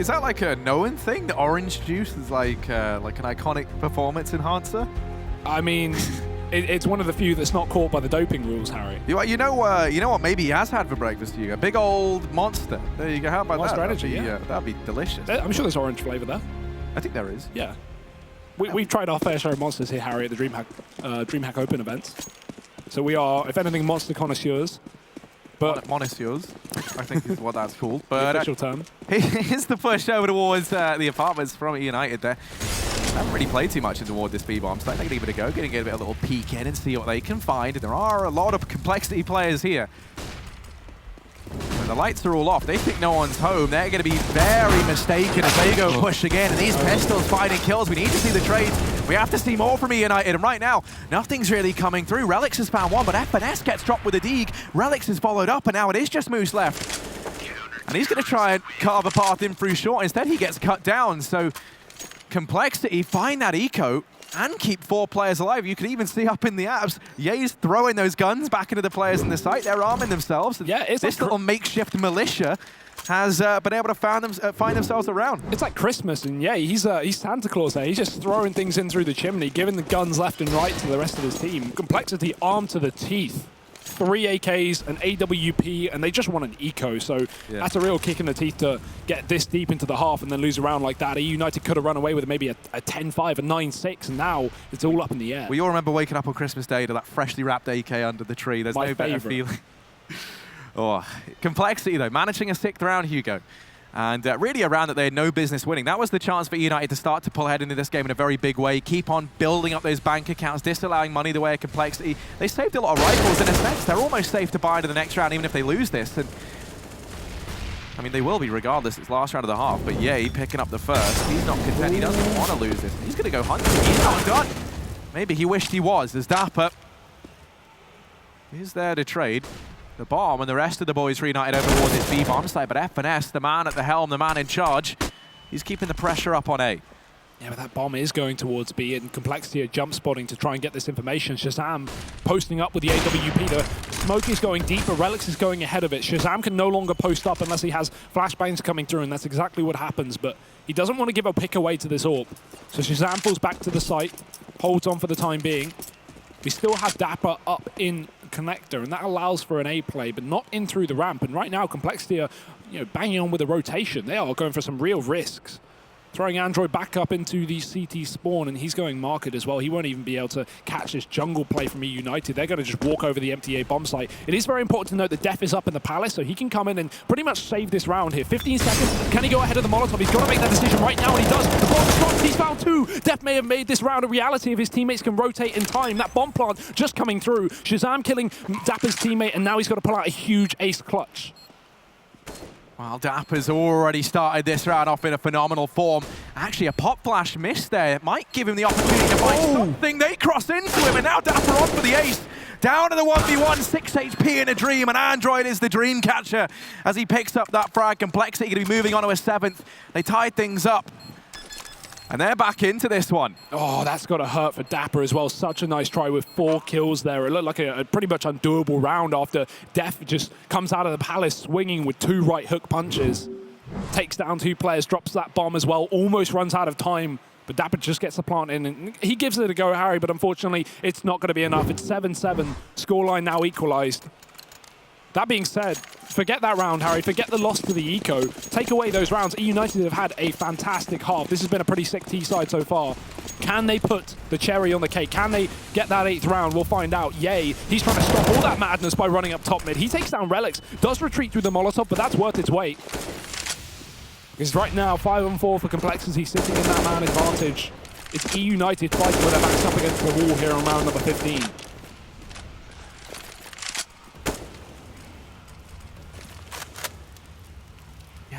that like a known thing? The orange juice is like an iconic performance enhancer? I mean, it's one of the few that's not caught by the doping rules, Harry. You know what? Maybe he has had for breakfast. You a big old Monster. There you go. How about Monster that? Energy, That'd be delicious. I'm sure there's orange flavour there. I think there is. Yeah. We've tried our fair share of monsters here, Harry, at the DreamHack Open events. So we are, if anything, monster connoisseurs. But Connoisseurs, I think is what that's called. But the official term. Here's the push over towards the apartments from eUnited there. I haven't really played too much toward this B-bomb, so I think they give it a go, getting a bit of a little peek in and see what they can find. And there are a lot of compLexity players here. When the lights are all off, they think no one's home. They're going to be very mistaken as they go push again. And these pistols finding kills. We need to see the trades. We have to see more from eUnited. And right now, nothing's really coming through. Relix has found one, but FNS gets dropped with a Deeg. Relix is followed up, and now it is just Moose left. And he's going to try and carve a path in through short. Instead, he gets cut down. So compLexity find that eco and keep 4 players alive. You can even see up in the apps, Ye's throwing those guns back into the players in the site. They're arming themselves. Yeah, it's this little makeshift militia has been able to find themselves around. It's like Christmas, and yeah, he's Santa Claus there. He's just throwing things in through the chimney, giving the guns left and right to the rest of his team. compLexity armed to the teeth. 3 AKs, an AWP, and they just want an eco, so that's a real kick in the teeth to get this deep into the half and then lose a round like that. eUnited could have run away with maybe a 10-5, a 9-6, and now it's all up in the air. We all remember waking up on Christmas Day to that freshly wrapped AK under the tree. There's no better feeling. Oh, compLexity, though, managing a 6th round, Hugo. And really a round that they had no business winning. That was the chance for eUnited to start to pull ahead into this game in a very big way, keep on building up those bank accounts, disallowing money the way of compLexity. They saved a lot of rifles in a sense. They're almost safe to buy into the next round, even if they lose this. And I mean, they will be regardless. It's last round of the half, but Ye picking up the first. He's not content. He doesn't want to lose this. He's going to go hunting. He's not done. Maybe he wished he was, as Dapper is there to trade the bomb, and the rest of the boys reunited over towards this B-bomb site, but FNS, the man at the helm, the man in charge, he's keeping the pressure up on A. Yeah, but that bomb is going towards B, and compLexity are jump spotting to try and get this information. Shazam posting up with the AWP. The smoke is going deeper. Relix is going ahead of it. Shazam can no longer post up unless he has flashbangs coming through, and that's exactly what happens, but he doesn't want to give a pick away to this AWP. So Shazam falls back to the site, holds on for the time being. We still have Dapper up in connector, and that allows for an A play, but not in through the ramp. And right now, compLexity are banging on with a rotation. They are going for some real risks. Throwing Android back up into the CT spawn, and he's going market as well. He won't even be able to catch this jungle play from eUnited. They're going to just walk over the empty A bomb site. It is very important to note that Def is up in the palace, so he can come in and pretty much save this round here. 15 seconds. Can he go ahead of the Molotov? He's got to make that decision right now, and he does. The bomb drops. He's found 2. Def may have made this round a reality if his teammates can rotate in time. That bomb plant just coming through. Shazam killing Dapper's teammate, and now he's got to pull out a huge ace clutch. Well, Dapper's already started this round off in a phenomenal form. Actually, a pop flash missed there. It might give him the opportunity to find something. They cross into him, and now Dapper on for the ace. Down to the 1v1, 6 HP in a dream, and Android is the dream catcher as he picks up that frag. compLexity going to be moving on to a 7th. They tied things up. And they're back into this one. Oh, that's got to hurt for Dapper as well. Such a nice try with 4 kills there. It looked like a pretty much undoable round after Def just comes out of the palace swinging with 2 right hook punches. Takes down 2 players, drops that bomb as well, almost runs out of time. But Dapper just gets the plant in, and he gives it a go, Harry, but unfortunately, it's not going to be enough. It's 7-7, scoreline now equalized. That being said, forget that round, Harry. Forget the loss to the eco. Take away those rounds. eUnited have had a fantastic half. This has been a pretty sick T-side so far. Can they put the cherry on the cake? Can they get that 8th round? We'll find out. Yay. He's trying to stop all that madness by running up top mid. He takes down Relics, does retreat through the Molotov, but that's worth its weight. Because right now, 5-on-4 for compLexity, sitting in that man advantage. It's eUnited fighting with their backs up against the wall here on round number 15.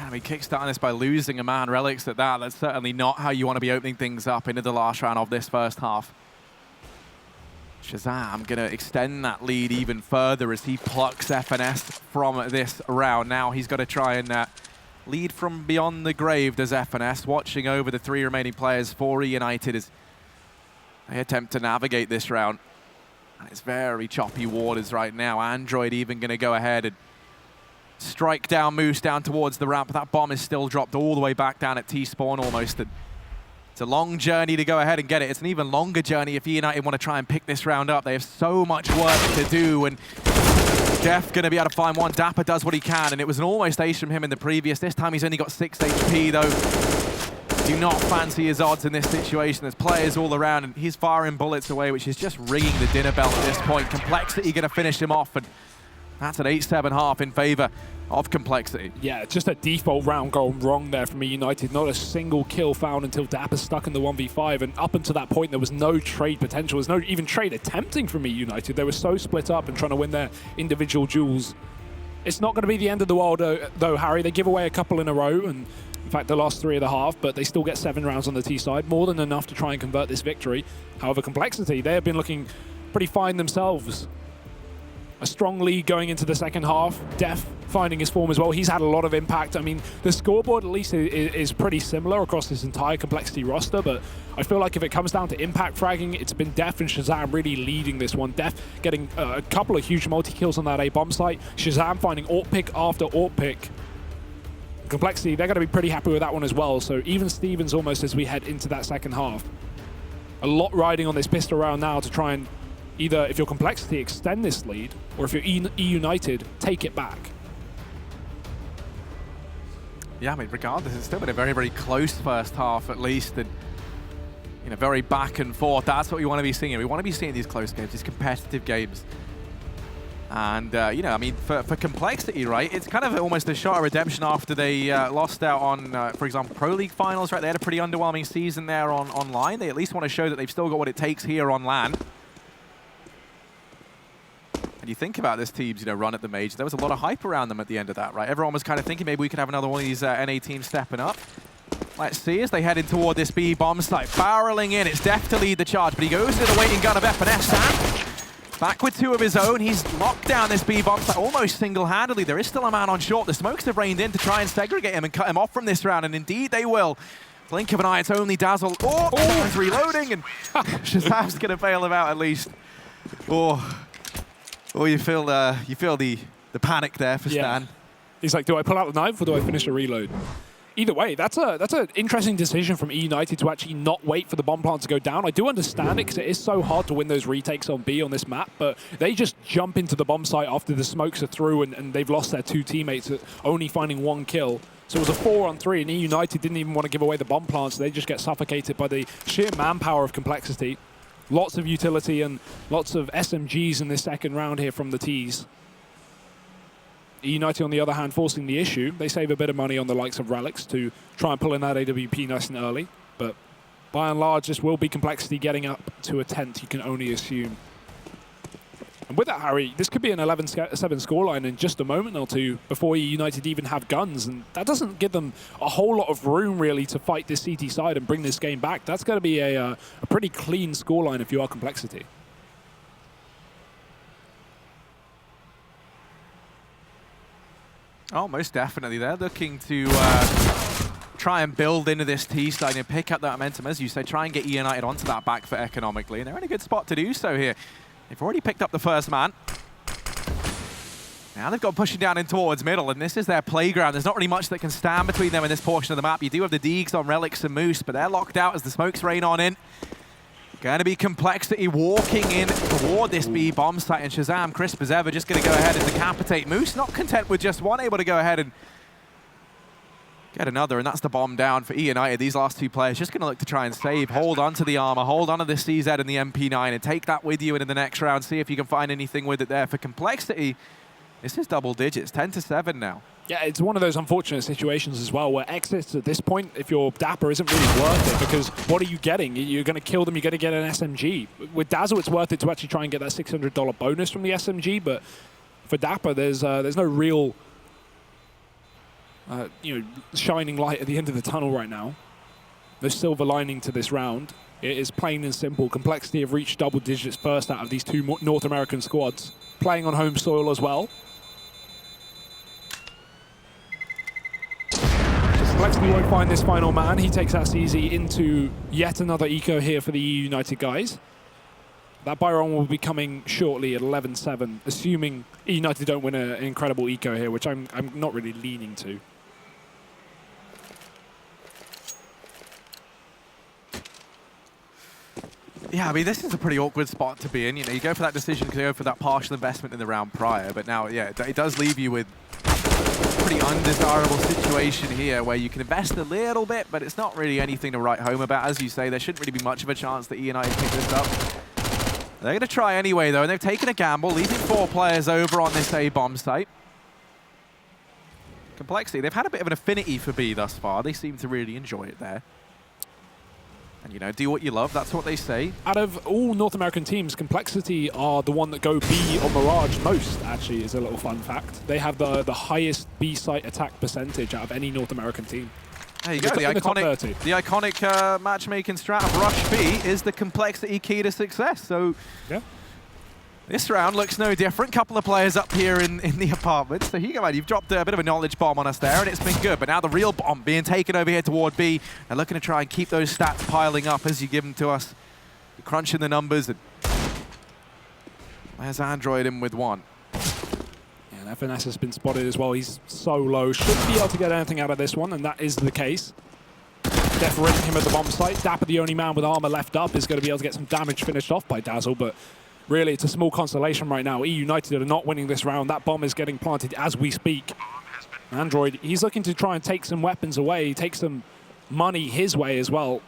I mean, kickstarting this by losing a man, Relics at that. That's certainly not how you want to be opening things up into the last round of this first half. Shazam going to extend that lead even further as he plucks FNS from this round. Now he's got to try and lead from beyond the grave, does FNS, watching over the 3 remaining players for eUnited as they attempt to navigate this round. And it's very choppy waters right now. Android even going to go ahead and strike down Moose down towards the ramp. That bomb is still dropped all the way back down at T-spawn almost. It's a long journey to go ahead and get it. It's an even longer journey if eUnited want to try and pick this round up. They have so much work to do, and Def going to be able to find one. Dapper does what he can, and it was an almost ace from him in the previous. This time he's only got 6 HP though. Do not fancy his odds in this situation. There's players all around, and he's firing bullets away, which is just ringing the dinner bell at this point. compLexity going to finish him off, and that's an 8-7 half in favor of compLexity. Yeah, just a default round going wrong there from eUnited. Not a single kill found until Dapper stuck in the 1v5, and up until that point there was no trade potential. There was no even trade attempting from eUnited. They were so split up and trying to win their individual duels. It's not going to be the end of the world though, Harry. They give away a couple in a row, and in fact the last 3 of the half, but they still get 7 rounds on the T side, more than enough to try and convert this victory. However, compLexity, they have been looking pretty fine themselves. A strong lead going into the second half. Def finding his form as well. He's had a lot of impact. I mean, the scoreboard at least is pretty similar across this entire compLexity roster, but I feel like if it comes down to impact fragging, it's been Def and Shazam really leading this one. Def getting a couple of huge multi-kills on that A bomb site. Shazam finding AWP pick after AWP pick. compLexity, they're going to be pretty happy with that one as well. So even Stevens almost as we head into that second half. A lot riding on this pistol round now to try and either, if you're compLexity, extend this lead, or if you're eUnited, take it back. Yeah, I mean, regardless, it's still been a very, very close first half at least, and very back and forth. That's what we want to be seeing. We want to be seeing these close games, these competitive games. And, I mean, for compLexity, right, it's kind of almost a shot of redemption after they lost out on, for example, Pro League finals, right? They had a pretty underwhelming season there online. They at least want to show that they've still got what it takes here on LAN. And you think about this team's run at the Major, there was a lot of hype around them at the end of that, right? Everyone was kind of thinking maybe we could have another one of these NA teams stepping up. Let's see as they head in toward this B bomb site. Barreling in, it's Def to lead the charge, but he goes into the waiting gun of FNS. Sam, back with 2 of his own. He's locked down this B bomb site almost single-handedly. There is still a man on short. The smokes have rained in to try and segregate him and cut him off from this round, and indeed they will. Blink of an eye, it's only Dazzle. He's reloading, and Shazam's going to bail him out at least. You feel the panic there for Stan. He's like, do I pull out the knife or do I finish a reload? Either way, that's an interesting decision from eUnited to actually not wait for the bomb plant to go down. I do understand it because it is so hard to win those retakes on B on this map, but they just jump into the bomb site after the smokes are through and they've lost their 2 teammates, only finding 1 kill. So it was a 4-on-3, and eUnited didn't even want to give away the bomb plant, so they just get suffocated by the sheer manpower of compLexity. Lots of utility and lots of SMGs in this second round here from the T's. eUnited, on the other hand, forcing the issue. They save a bit of money on the likes of Relics to try and pull in that AWP nice and early. But by and large, this will be compLexity getting up to a 10th, you can only assume. And with that, Harry, this could be an 11-7 scoreline in just a moment or two before eUnited even have guns. And that doesn't give them a whole lot of room, really, to fight this CT side and bring this game back. That's going to be a pretty clean scoreline if you are compLexity. Oh, most definitely. They're looking to try and build into this T side and pick up that momentum. As you say, try and get eUnited onto that back foot economically. And they're in a good spot to do so here. They've already picked up the first man. Now they've got pushing down in towards middle, and this is their playground. There's not really much that can stand between them in this portion of the map. You do have the Deegs on Relics and Moose, but they're locked out as the smokes rain on in. Going to be compLexity walking in toward this B bomb site, and Shazam, crisp as ever, just going to go ahead and decapitate Moose. Not content with just one, able to go ahead and get another, and that's the bomb down for eUnited. These last 2 players just going to look to try and save, hold on to the armor, hold on to the CZ and the MP9, and take that with you into the next round. See if you can find anything with it there. For compLexity, this is double digits, 10-7 now. Yeah, it's one of those unfortunate situations as well where exits at this point, if you're Dapper, isn't really worth it because what are you getting? You're going to kill them, you're going to get an SMG. With Dazzle, it's worth it to actually try and get that $600 bonus from the SMG, but for Dapper, there's no real shining light at the end of the tunnel right now. No silver lining to this round. It is plain and simple. compLexity have reached double digits first out of these 2 North American squads, playing on home soil as well. compLexity won't find this final man. He takes that CZ into yet another eco here for the eUnited guys. That Byron will be coming shortly at 11-7, assuming eUnited don't win an incredible eco here, which I'm not really leaning to. Yeah, I mean, this is a pretty awkward spot to be in. You know, you go for that decision because you go for that partial investment in the round prior, but now, yeah, it does leave you with a pretty undesirable situation here where you can invest a little bit, but it's not really anything to write home about. As you say, there shouldn't really be much of a chance that eUnited pick this up. They're going to try anyway, though, and they've taken a gamble, leaving 4 players over on this A bomb site. compLexity, they've had a bit of an affinity for B thus far. They seem to really enjoy it there. And, you know, do what you love, that's what they say. Out of all North American teams, compLexity are the one that go B or Mirage most, actually, is a little fun fact. They have the highest B site attack percentage out of any North American team. There you go, the iconic matchmaking strat of Rush B is the compLexity key to success. So, yeah. This round looks no different. Couple of players up here in the apartment. So Hugo, man, you've dropped a bit of a knowledge bomb on us there, and it's been good. But now the real bomb being taken over here toward B. They're looking to try and keep those stats piling up as you give them to us. You're crunching the numbers. And there's Android in with 1. Yeah, that finesse has been spotted as well. He's so low. Shouldn't be able to get anything out of this one, and that is the case. Def ridding him at the bomb site. Dapper, the only man with armor left up, is going to be able to get some damage finished off by Dazzle, but really, it's a small consolation right now. eUnited are not winning this round. That bomb is getting planted as we speak. Android, he's looking to try and take some weapons away, take some money his way as well.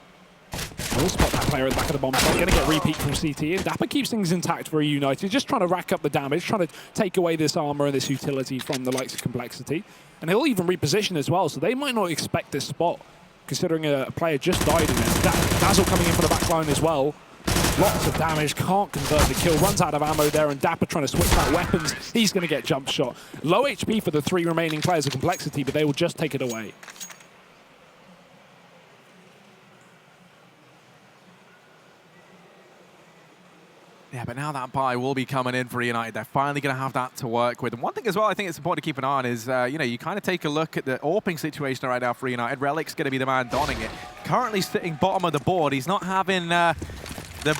We'll spot that player at the back of the bomb site. Going to get repeat from CT. And Dapper keeps things intact for eUnited, just trying to rack up the damage, trying to take away this armor and this utility from the likes of compLexity. And he'll even reposition as well, so they might not expect this spot, considering a player just died in it. Dazzle coming in for the back line as well. Lots of damage, can't convert the kill, runs out of ammo there, and Dapper trying to switch out weapons. He's going to get jump shot. Low HP for the 3 remaining players of compLexity, but they will just take it away. Yeah, but now that buy will be coming in for eUnited. They're finally going to have that to work with. And one thing as well I think it's important to keep an eye on is, you know, you kind of take a look at the AWPing situation right now for eUnited. Relic's going to be the man donning it. Currently sitting bottom of the board. He's not having the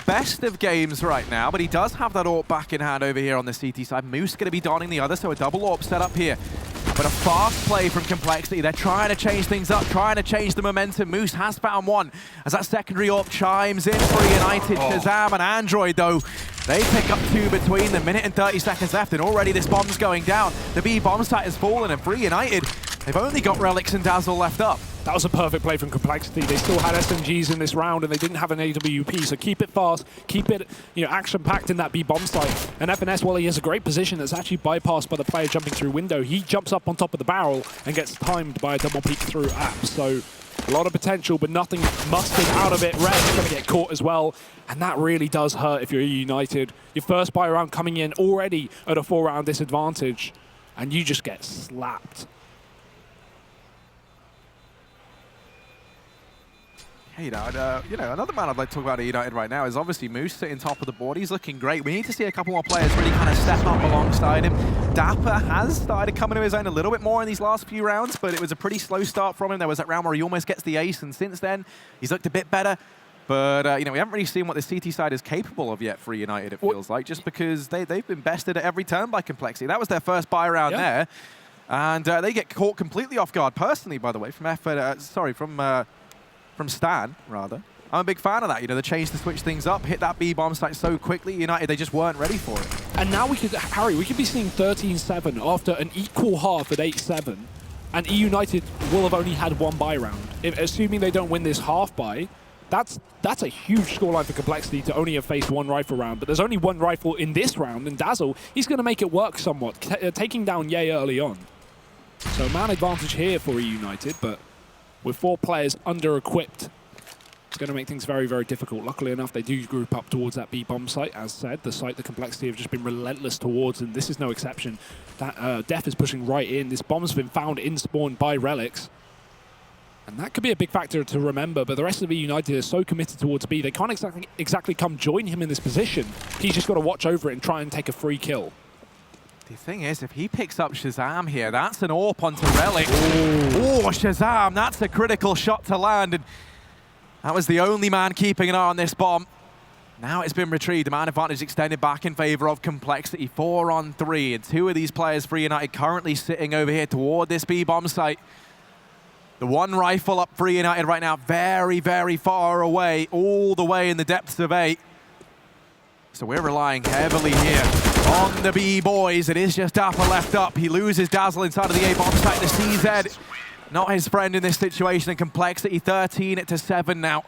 best of games right now, but he does have that AWP back in hand over here on the CT side. Moose going to be donning the other, so a double AWP set up here But a fast play from compLexity. They're trying to change things up, trying to change the momentum. Moose has found one as that secondary AWP chimes in for eUnited. Shazam and Android, though, they pick up 2 between them. Minute and 30 seconds left, and already this bomb's going down. The B bomb site has fallen, and for eUnited, they've only got Relics and Dazzle left up. That was a perfect play from compLexity. They still had SMGs in this round, and they didn't have an AWP, so keep it fast, keep it action-packed in that B bomb site. And FNS, while he has a great position that's actually bypassed by the player jumping through window, he jumps up on top of the barrel and gets timed by a double peek through app. So a lot of potential, but nothing mustered out of it. Red's going to get caught as well, and that really does hurt if you're eUnited. Your first buy round coming in already at a 4-round disadvantage, and you just get slapped. Hey, another man I'd like to talk about at eUnited right now is obviously Moose sitting top of the board. He's looking great. We need to see a couple more players really kind of step up alongside him. Dapper has started coming to his own a little bit more in these last few rounds, but it was a pretty slow start from him. There was that round where he almost gets the ace, and since then, he's looked a bit better. But, we haven't really seen what the CT side is capable of yet for eUnited, it feels like, just because they've been bested at every turn by compLexity. That was their first buy round there, and they get caught completely off guard, personally, by the way, from Stan, rather. I'm a big fan of that, the change to switch things up, hit that B bomb site so quickly. United, they just weren't ready for it. And now we could be seeing 13-7 after an equal half at 8-7, and eUnited will have only had 1 buy round. Assuming they don't win this half buy, that's a huge scoreline for compLexity to only have faced 1 rifle round. But there's only 1 rifle in this round, and Dazzle, he's going to make it work somewhat, taking down Ye early on. So man advantage here for eUnited, but with 4 players under-equipped, it's going to make things very, very difficult. Luckily enough, they do group up towards that B bomb site, as said. The site that compLexity have just been relentless towards, and this is no exception. That Def is pushing right in. This bomb's been found in spawn by Relics. And that could be a big factor to remember, but the rest of eUnited is so committed towards B, they can't exactly come join him in this position. He's just got to watch over it and try and take a free kill. The thing is, if he picks up Shazam here, that's an AWP onto Relic. Oh, Shazam, that's a critical shot to land. And that was the only man keeping an eye on this bomb. Now it's been retrieved. The man advantage extended back in favor of compLexity. 4 on 3, and 2 of these players for eUnited currently sitting over here toward this B bomb site. The 1 rifle up for eUnited right now, very, very far away, all the way in the depths of 8. So we're relying heavily here on the B boys. It is just Dapper left up. He loses Dazzle inside of the A bomb site. The CZ, not his friend in this situation. And compLexity 13-7 now.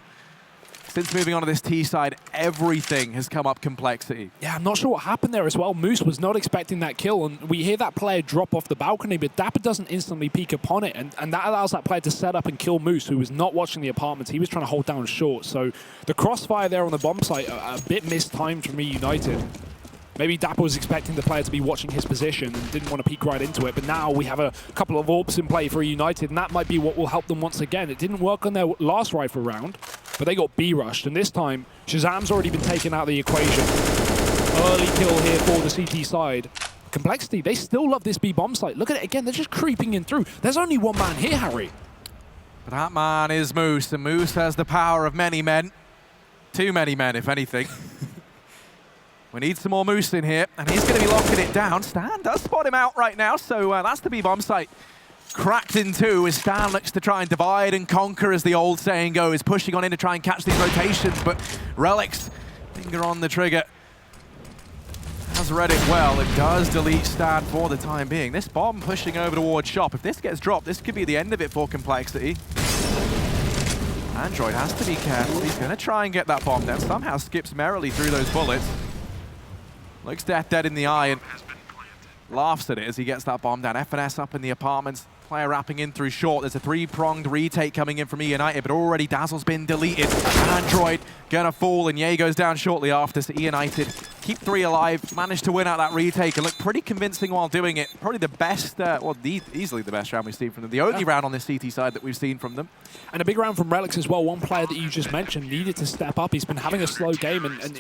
Since moving on to this T side, everything has come up compLexity. Yeah, I'm not sure what happened there as well. Moose was not expecting that kill, and we hear that player drop off the balcony, but Dapper doesn't instantly peek upon it, and that allows that player to set up and kill Moose, who was not watching the apartments. He was trying to hold down short, so the crossfire there on the bomb site, a bit mistimed from eUnited. Maybe Dapper was expecting the player to be watching his position and didn't want to peek right into it, but now we have a couple of AWPs in play for eUnited, and that might be what will help them once again. It didn't work on their last rifle round, but they got B-rushed, and this time, Shazam's already been taken out of the equation. Early kill here for the CT side. compLexity, they still love this B bomb site. Look at it again, they're just creeping in through. There's only 1 man here, Harry. But that man is Moose, and Moose has the power of many men. Too many men, if anything. We need some more Moose in here, and he's going to be locking it down. Stan does spot him out right now, so that's the B-bomb site. Cracked in 2 as Stan looks to try and divide and conquer, as the old saying goes, pushing on in to try and catch these rotations, but Relics, finger on the trigger, has read it well. It does delete Stan for the time being. This bomb pushing over towards shop. If this gets dropped, this could be the end of it for compLexity. Android has to be careful. He's going to try and get that bomb down. Somehow skips merrily through those bullets. Looks dead in the eye and laughs at it as he gets that bomb down. FNS up in the apartments. Player wrapping in through short. There's a 3-pronged retake coming in from eUnited, but already Dazzle's been deleted. Android gonna fall, and Ye goes down shortly after. So eUnited keep 3 alive, managed to win out that retake and look pretty convincing while doing it. Probably the best, easily the best round we've seen from them. The only round on this CT side that we've seen from them. And a big round from Relics as well. One player that you just mentioned needed to step up. He's been having a slow game, and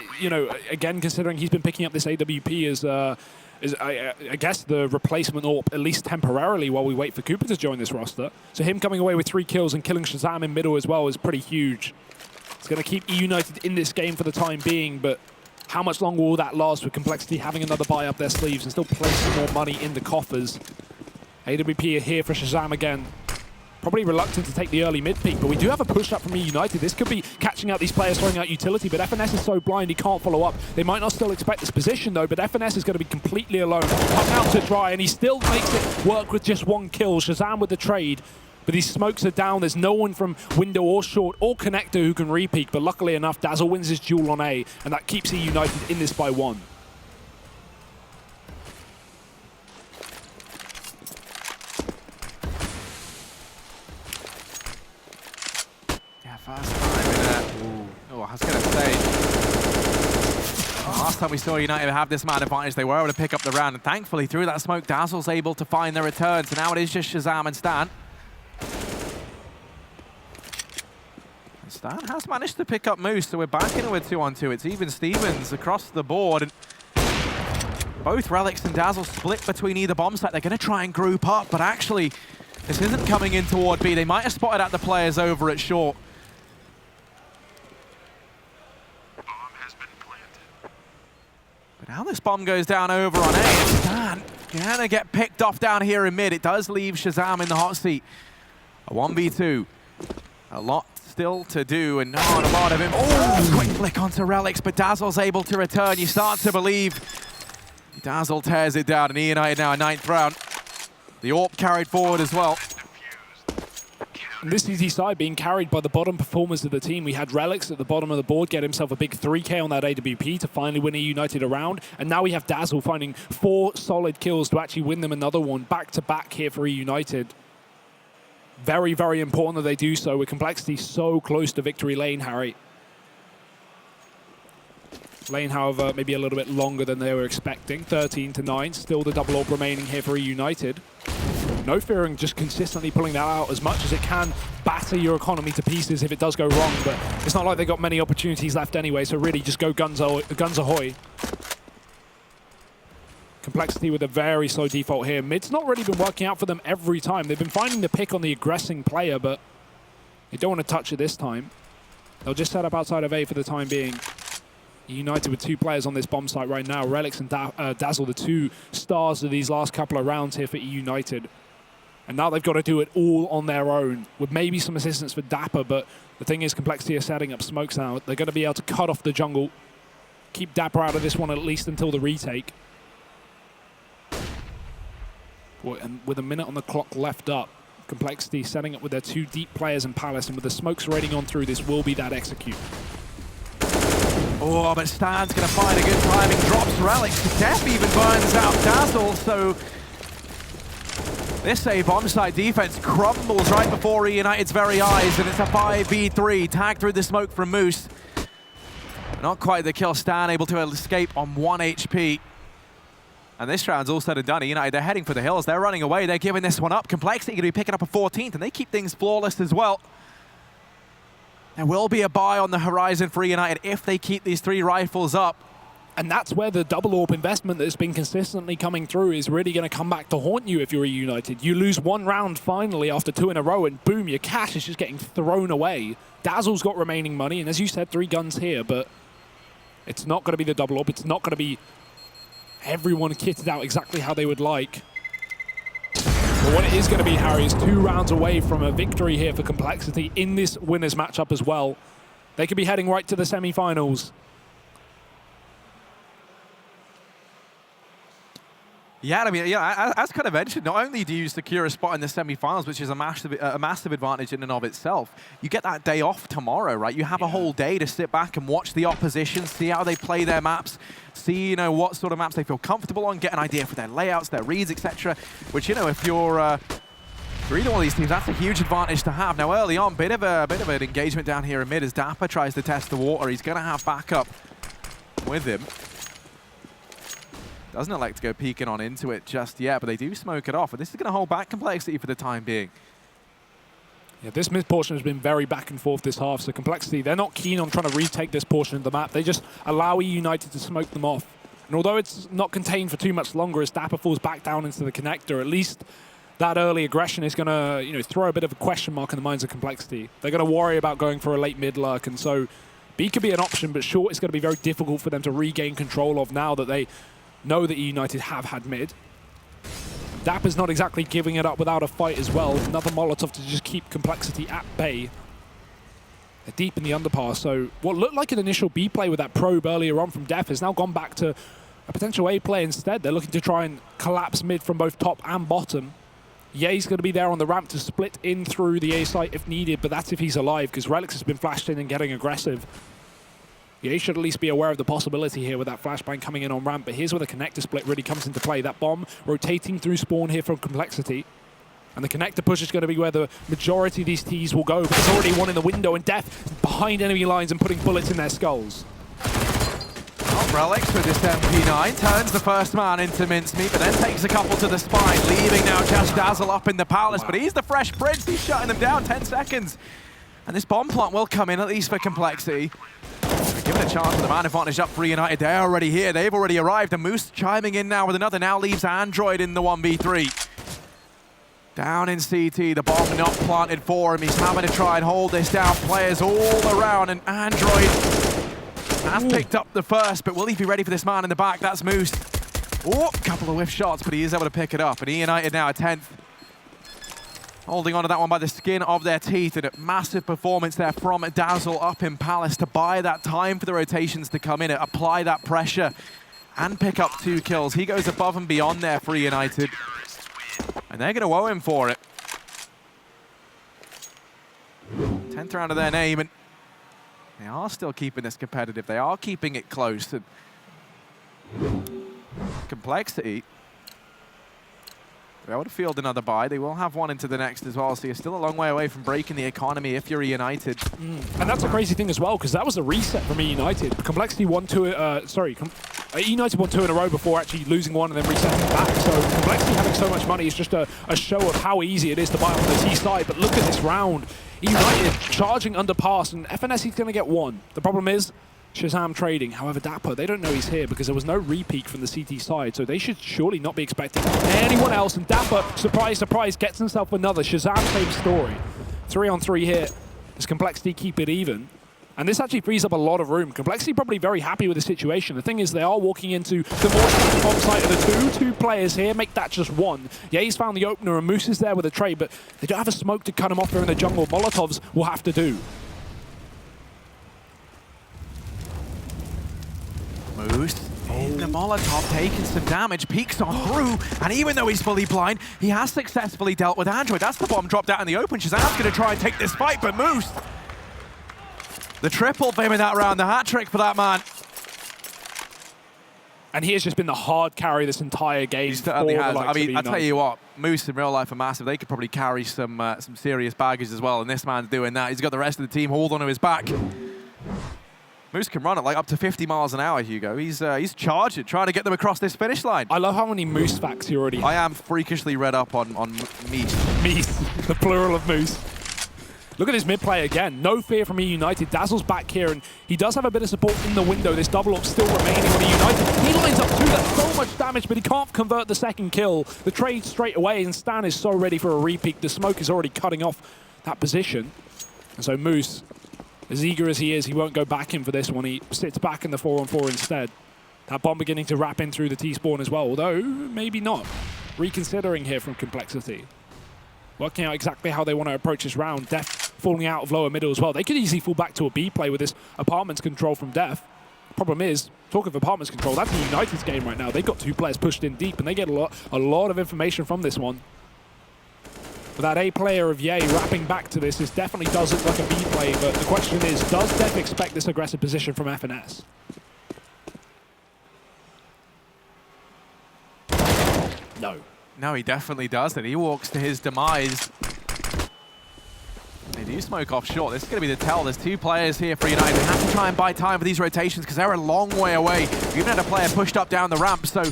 again, considering he's been picking up this AWP as I guess the replacement, or at least temporarily, while we wait for Cooper to join this roster. So him coming away with 3 kills and killing Shazam in middle as well is pretty huge. It's going to keep eUnited in this game for the time being, but how much longer will that last with compLexity having another buy up their sleeves and still placing more money in the coffers? AWP are here for Shazam again. Probably reluctant to take the early mid peek, but we do have a push up from eUnited. This could be catching out these players, throwing out utility, but FNS is so blind he can't follow up. They might not still expect this position though, but FNS is going to be completely alone. Hung out to dry, and he still makes it work with just one kill. Shazam with the trade, but these smokes are down. There's no one from window or short or connector who can re-peek, but luckily enough, Dazzle wins his duel on A, and that keeps eUnited in this by 1. First time in a... I was going to say... last time we saw United have this man advantage, they were able to pick up the round. And thankfully, through that smoke, Dazzle's able to find the return. So now it is just Shazam and Stan. And Stan has managed to pick up Moose, so we're back into a 2-on-2. It's even Stevens across the board. And both Relics and Dazzle split between either bomb site. They're going to try and group up, but actually, this isn't coming in toward B. They might have spotted out the players over at short. But now this bomb goes down over on A, and Stan gonna get picked off down here in mid. It does leave Shazam in the hot seat. A 1v2. A lot still to do, and not a lot of him. Oh, quick flick onto Relics, but Dazzle's able to return. You start to believe. Dazzle tears it down, and eUnited now a 9th round. The AWP carried forward as well. And this CT side being carried by the bottom performers of the team. We had Relics at the bottom of the board get himself a big 3K on that AWP to finally win eUnited a round. And now we have Dazzle finding 4 solid kills to actually win them another one back-to-back here for eUnited. Very, very important that they do so with compLexity so close to victory lane, Harry. Lane, however, maybe a little bit longer than they were expecting. 13-9, still the double AWP remaining here for eUnited. No fearing, just consistently pulling that out as much as it can, batter your economy to pieces if it does go wrong, but it's not like they've got many opportunities left anyway, so really just go guns ahoy. compLexity with a very slow default here. Mid's not really been working out for them every time. They've been finding the pick on the aggressing player, but they don't want to touch it this time. They'll just set up outside of A for the time being. eUnited with 2 players on this bomb site right now. Relics and Dazzle, the 2 stars of these last couple of rounds here for eUnited. And now they've got to do it all on their own, with maybe some assistance for Dapper, but the thing is, compLexity are setting up smokes now. They're going to be able to cut off the jungle, keep Dapper out of this one at least until the retake. And with a minute on the clock left up, compLexity setting up with their 2 deep players in Palace, and with the smokes raiding on through, this will be that execute. Oh, but Stan's going to find a good timing, drops Relics to death, even burns out Dazzle, so this A bomb site defense crumbles right before eUnited's very eyes, and it's a 5v3, tagged through the smoke from Moose. Not quite the kill. Stan able to escape on 1 HP. And this round's all said and done. eUnited, they're heading for the hills, they're running away, they're giving this one up. compLexity going to be picking up a 14th, and they keep things flawless as well. There will be a buy on the horizon for eUnited if they keep these 3 rifles up. And that's where the double AWP investment that's been consistently coming through is really going to come back to haunt you if you're eUnited. You lose 1 round finally after 2 in a row, and boom, your cash is just getting thrown away. Dazzle's got remaining money, and as you said, 3 guns here, but it's not going to be the double AWP. It's not going to be everyone kitted out exactly how they would like. But what it is going to be, Harry, is 2 rounds away from a victory here for compLexity in this winners matchup as well. They could be heading right to the semi-finals. Yeah, I mean, yeah, as kind of mentioned, not only do you secure a spot in the semi-finals, which is a massive advantage in and of itself, you get that day off tomorrow, right? You have a whole day to sit back and watch the opposition, see how they play their maps, see, you know, what sort of maps they feel comfortable on, get an idea for their layouts, their reads, etc. Which, you know, if you're either one of these teams, that's a huge advantage to have. Now, early on, bit of an engagement down here in mid as Dapper tries to test the water. He's going to have backup with him. Doesn't elect to go peeking on into it just yet, but they do smoke it off. And this is going to hold back compLexity for the time being. Yeah, this mid portion has been very back and forth this half, so compLexity, they're not keen on trying to retake this portion of the map. They just allow eUnited to smoke them off. And although it's not contained for too much longer as Dapper falls back down into the connector, at least that early aggression is going to, you know, throw a bit of a question mark in the minds of compLexity. They're going to worry about going for a late mid lurk, and so B could be an option, but short is going to be very difficult for them to regain control of now that they know that eUnited have had mid. Dapper's not exactly giving it up without a fight as well. Another Molotov to just keep compLexity at bay. They're deep in the underpass, so what looked like an initial B play with that probe earlier on from Def has now gone back to a potential A play instead. They're looking to try and collapse mid from both top and bottom. Ye's going to be there on the ramp to split in through the A site if needed, but that's if he's alive, because Relics has been flashed in and getting aggressive. Ye should at least be aware of the possibility here with that flashbang coming in on ramp, but here's where the connector split really comes into play. That bomb rotating through spawn here from compLexity. And the connector push is going to be where the majority of these Ts will go, but there's already one in the window, and Def behind enemy lines and putting bullets in their skulls. Relics with this MP9 turns the first man into mincemeat, but then takes a couple to the spine, leaving now just Dazzle up in the palace. Wow. But he's the fresh prince, he's shutting them down, 10 seconds. And this bomb plant will come in, at least for compLexity. Given a chance for the man advantage up for eUnited. They're already here, they've already arrived, and Moose chiming in now with another, now leaves Android in the 1v3. Down in CT, the bomb not planted for him. He's having to try and hold this down. Players all around, and Android has picked up the first, but will he be ready for this man in the back? That's Moose. Oh, a couple of whiff shots, but he is able to pick it up. And eUnited now a 10th. Holding on to that one by the skin of their teeth, and a massive performance there from Dazzle up in Palace to buy that time for the rotations to come in, apply that pressure, and pick up 2 kills. He goes above and beyond there for eUnited. And they're going to owe him for it. 10th round of their name, and they are still keeping this competitive. They are keeping it close. And compLexity, they're able to field another buy. They will have one into the next as well, so you're still a long way away from breaking the economy if you're eUnited. And that's a crazy thing as well, because that was a reset from eUnited. compLexity won 2, eUnited won 2 in a row before actually losing one and then resetting back. So compLexity having so much money is just a show of how easy it is to buy on the T side. But look at this round. eUnited charging under pass, and FNS is going to get 1. The problem is Shazam trading. However, Dapper, they don't know he's here because there was no repeat from the CT side, so they should surely not be expecting anyone else. And Dapper, surprise, surprise, gets himself another. Shazam, same story. 3-on-3 here. Does compLexity keep it even? And this actually frees up a lot of room. compLexity probably very happy with the situation. The thing is, they are walking into the more bomb site of the 2 players here, make that just 1. Yeah, he's found the opener, and Moose is there with a trade, but they don't have a smoke to cut him off here in the jungle. Molotovs will have to do. Moose in the Molotov, taking some damage, peeks on through, and even though he's fully blind, he has successfully dealt with Android. That's the bomb dropped out in the open. Shazam's going to try and take this fight, but Moose, the triple for him in that round, the hat trick for that man. And he has just been the hard carry this entire game. He certainly has. I mean, I tell you what, Moose in real life are massive. They could probably carry some serious baggage as well, and this man's doing that. He's got the rest of the team hauled onto his back. Moose can run at like up to 50 miles an hour, Hugo. He's charging, trying to get them across this finish line. I love how many Moose facts he already has. I am freakishly read up on meat. Meat, the plural of Moose. Look at this mid play again. No fear from eUnited. Dazzle's back here, and he does have a bit of support in the window. This double up still remaining on eUnited. He lines up 2, that's so much damage, but he can't convert the second kill. The trade straight away, and Stan is so ready for a repeat. The smoke is already cutting off that position. And so Moose, as eager as he is, he won't go back in for this one. He sits back in the 4-on-4 instead. That bomb beginning to wrap in through the T-spawn as well, although maybe not. Reconsidering here from compLexity. Working out exactly how they want to approach this round. Def falling out of lower middle as well. They could easily fall back to a B play with this apartments control from Def. Problem is, talking of apartments control, that's eUnited's game right now. They've got 2 players pushed in deep, and they get a lot of information from this one. But that A player of Ye wrapping back to this definitely does look like a B play, but the question is, does Def expect this aggressive position from FNS? No. No, he definitely does, and he walks to his demise. They do smoke off short. This is going to be the tell. There's 2 players here for eUnited. They have to try and buy time for these rotations because they're a long way away. You even had a player pushed up down the ramp, so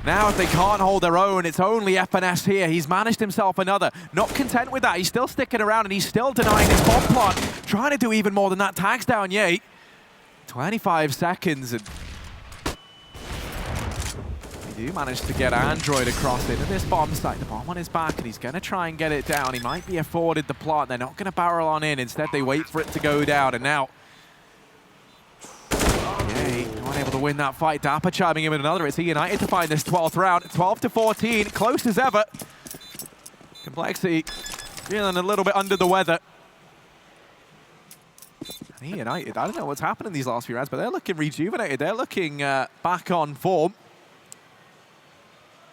now if they can't hold their own, it's only FNS here. He's managed himself another. Not content with that. He's still sticking around, and he's still denying his bomb plant. Trying to do even more than that. Tags down Ye. 25 seconds, and they do manage to get Android across into this bomb site. The bomb on his back, and he's going to try and get it down. He might be afforded the plot. They're not going to barrel on in. Instead, they wait for it to go down, and now Ye Unable to win that fight. Dapper chiming in with another. It's eUnited to find this 12th round. 12-14, close as ever. compLexity feeling a little bit under the weather. And eUnited, I don't know what's happened in these last few rounds, but they're looking rejuvenated. They're looking back on form.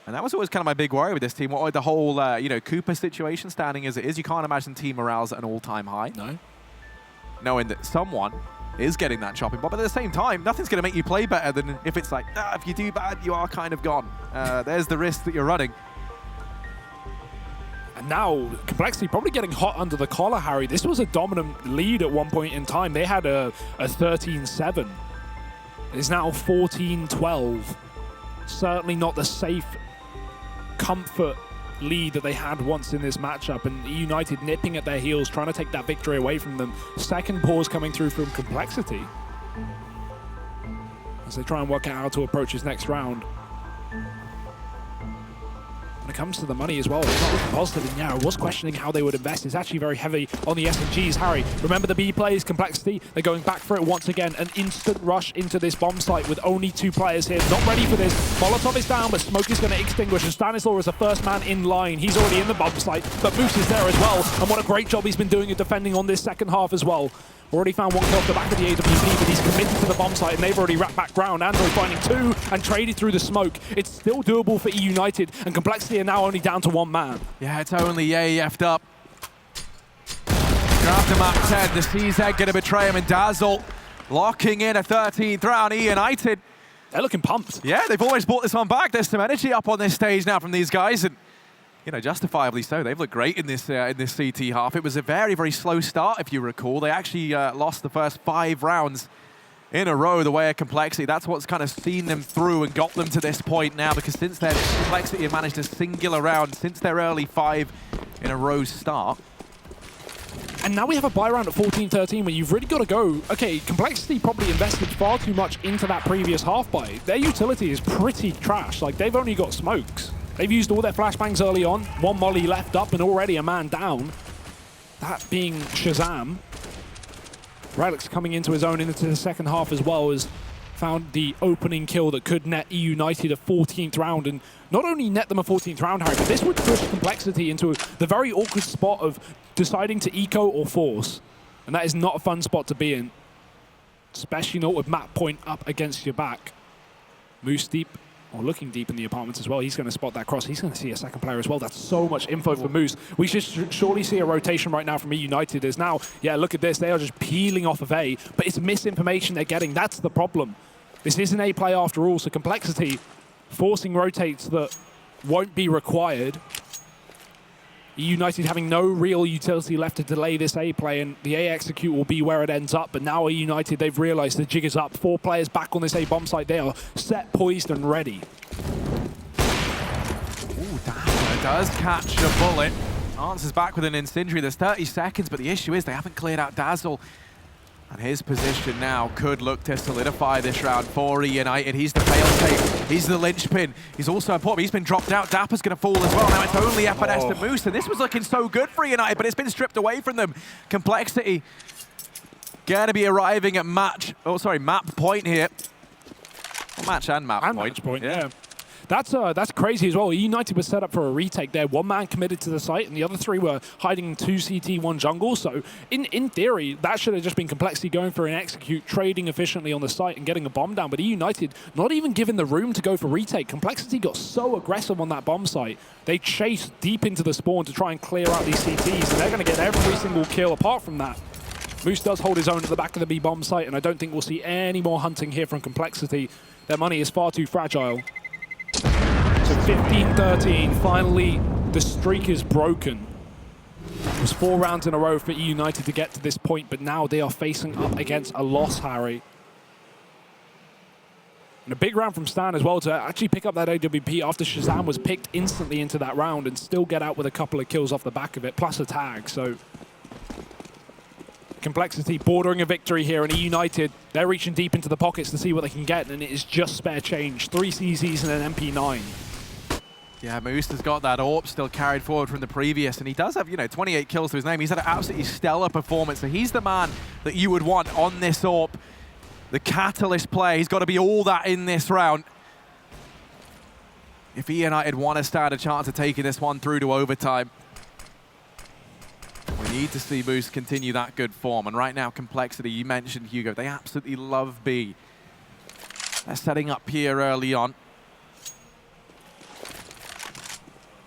And that was always kind of my big worry with this team. What with the whole, Cooper situation standing as it is, you can't imagine team morale's at an all-time high. No. Knowing that someone is getting that chopping block, but at the same time, nothing's going to make you play better than if it's like, if you do bad, you are kind of gone. There's the risk that you're running. And now, compLexity probably getting hot under the collar, Harry. This was a dominant lead at one point in time. They had a 13-7. It's now 14-12. Certainly not the safe comfort lead that they had once in this matchup, and eUnited nipping at their heels, trying to take that victory away from them. Second pause coming through from compLexity as they try and work out how to approach his next round. When it comes to the money as well, it's not looking positive, and yeah, I was questioning how they would invest. It's actually very heavy on the SMGs, Harry. Remember the B plays, compLexity, they're going back for it once again. An instant rush into this bomb site with only 2 players here. Not ready for this. Molotov is down, but Smoke is going to extinguish, and Stanislaw is the first man in line. He's already in the bomb site, but Moose is there as well, and what a great job he's been doing at defending on this second half as well. Already found one kill off the back of the AWP, but he's committed to the bomb site, and they've already wrapped back ground. Android finding 2 and traded through the smoke. It's still doable for eUnited, and compLexity are now only down to 1 man. Yeah, it's only AEF'd up. Grab the map 10, the CZ gonna betray him, and Dazzle locking in a 13th round. eUnited, They're looking pumped. yeah, they've always brought this one back. There's some energy up on this stage now from these guys, and justifiably so. They've looked great in this CT half. It was a very, very slow start, if you recall. They actually lost the first 5 rounds in a row the way of compLexity. That's what's kind of seen them through and got them to this point now, because since then, compLexity have managed a singular round since their early 5 in a row start. And now we have a buy round at 14-13 where you've really got to go, okay, compLexity probably invested far too much into that previous half buy. Their utility is pretty trash. Like, they've only got smokes. They've used all their flashbangs early on. 1 molly left up and already a man down. That being Shazam. Relics coming into his own into the second half as well, has found the opening kill that could net eUnited a 14th round, and not only net them a 14th round, Harry, but this would push compLexity into the very awkward spot of deciding to eco or force. And that is not a fun spot to be in, especially not with map point up against your back. Moose deep, or looking deep in the apartments as well. He's going to spot that cross. He's going to see a second player as well. That's so much info for Moose. We should surely see a rotation right now from eUnited. As now, yeah, look at this. They are just peeling off of A, but it's misinformation they're getting. That's the problem. This is an A play after all, so compLexity forcing rotates that won't be required. eUnited having no real utility left to delay this A play, and the A execute will be where it ends up. But now eUnited, they've realized the jig is up. 4 players back on this A bomb site. They are set, poised, and ready. Ooh, Dapper does catch a bullet. Answers back with an incendiary. There's 30 seconds, but the issue is they haven't cleared out Dazzle. And his position now could look to solidify this round for eUnited. He's the failsafe. He's the linchpin. He's also important. He's been dropped out. Dapper's going to fall as well. Now it's only Epidest and Moose. And this was looking so good for eUnited, but it's been stripped away from them. compLexity going to be arriving at map point here. Well, match and map point. Match point, yeah. That's crazy as well. eUnited was set up for a retake there. 1 man committed to the site, and the other 3 were hiding in 2 CT, 1 jungle. So in theory, that should have just been compLexity going for an execute, trading efficiently on the site and getting a bomb down. But eUnited not even given the room to go for retake. compLexity got so aggressive on that bomb site. They chased deep into the spawn to try and clear out these CTs, and they're going to get every single kill apart from that. Moose does hold his own at the back of the B bomb site, and I don't think we'll see any more hunting here from compLexity. Their money is far too fragile. So 15-13, finally the streak is broken. It was 4 rounds in a row for eUnited to get to this point, but now they are facing up against a loss, Harry. And a big round from Stan as well to actually pick up that AWP after Shazam was picked instantly into that round and still get out with a couple of kills off the back of it, plus a tag. So compLexity bordering a victory here, and eUnited, they're reaching deep into the pockets to see what they can get, and it is just spare change. 3 CZs and an MP9. Yeah, Moose has got that AWP still carried forward from the previous, and he does have, 28 kills to his name. He's had an absolutely stellar performance, so he's the man that you would want on this AWP. the catalyst play. He's got to be all that in this round. If eUnited want to stand a chance of taking this one through to overtime, we need to see Moose continue that good form. And right now, compLexity, you mentioned Hugo, they absolutely love B. They're setting up here early on.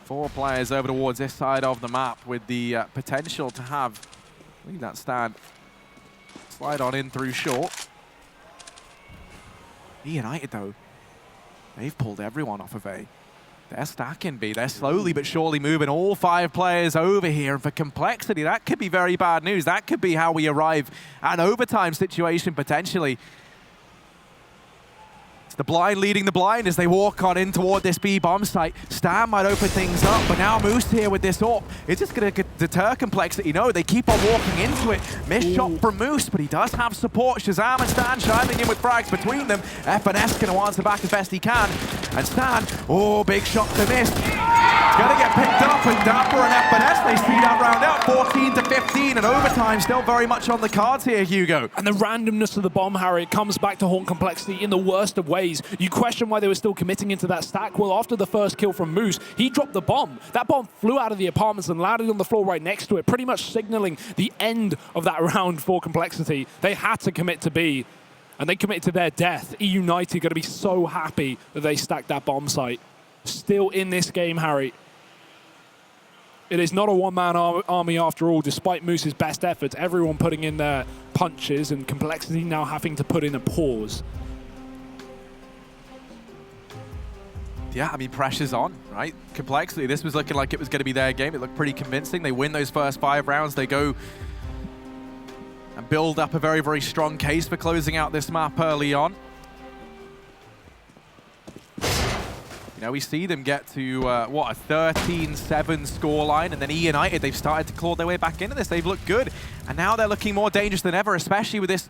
4 players over towards this side of the map with the potential to have, leave that stand, slide on in through short. eUnited though, they've pulled everyone off of A. They're stacking B. They're slowly but surely moving all 5 players over here. And for compLexity, that could be very bad news. That could be how we arrive at an overtime situation potentially. It's the blind leading the blind as they walk on in toward this B bomb site. Stan might open things up, but now Moose here with this AWP. It's just going to deter compLexity. No, they keep on walking into it. Missed shot from Moose, but he does have support. Shazam and Stan chiming in with frags between them. FNS going to answer back as best he can. And Stan, oh, big shot to miss. It's going to get picked up, and Dapper and FNS, they see that round out, 14 to 15, and overtime still very much on the cards here, Hugo. And the randomness of the bomb, Harry, it comes back to haunt compLexity in the worst of ways. You question why they were still committing into that stack. Well, after the first kill from Moose, he dropped the bomb. That bomb flew out of the apartments and landed on the floor right next to it, pretty much signaling the end of that round for compLexity. They had to commit to B, and they committed to their death. eUnited going to be so happy that they stacked that bomb site. Still in this game, Harry. It is not a one-man army after all, despite Moose's best efforts. Everyone putting in their punches, and compLexity now having to put in a pause. Yeah, I mean, pressure's on, right? compLexity, this was looking like it was going to be their game. It looked pretty convincing. They win those first 5 rounds. They go and build up a very, very strong case for closing out this map early on. You know, we see them get to, what, a 13-7 scoreline, and then eUnited, they've started to claw their way back into this. They've looked good, and now they're looking more dangerous than ever, especially with this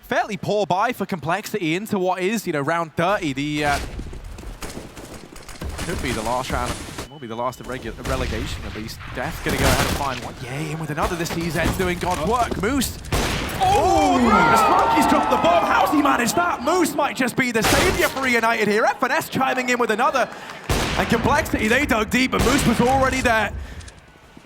fairly poor buy for compLexity into what is, you know, round 30. The could be the last round, will be the last of relegation at least. Def gonna go ahead and find one. Yay, and with another, this CZ's doing God's work. Moose. Oh, Smoky's dropped the bomb. How's he managed that? Moose might just be the savior for eUnited here. FNS chiming in with another. And compLexity, they dug deep, but Moose was already there.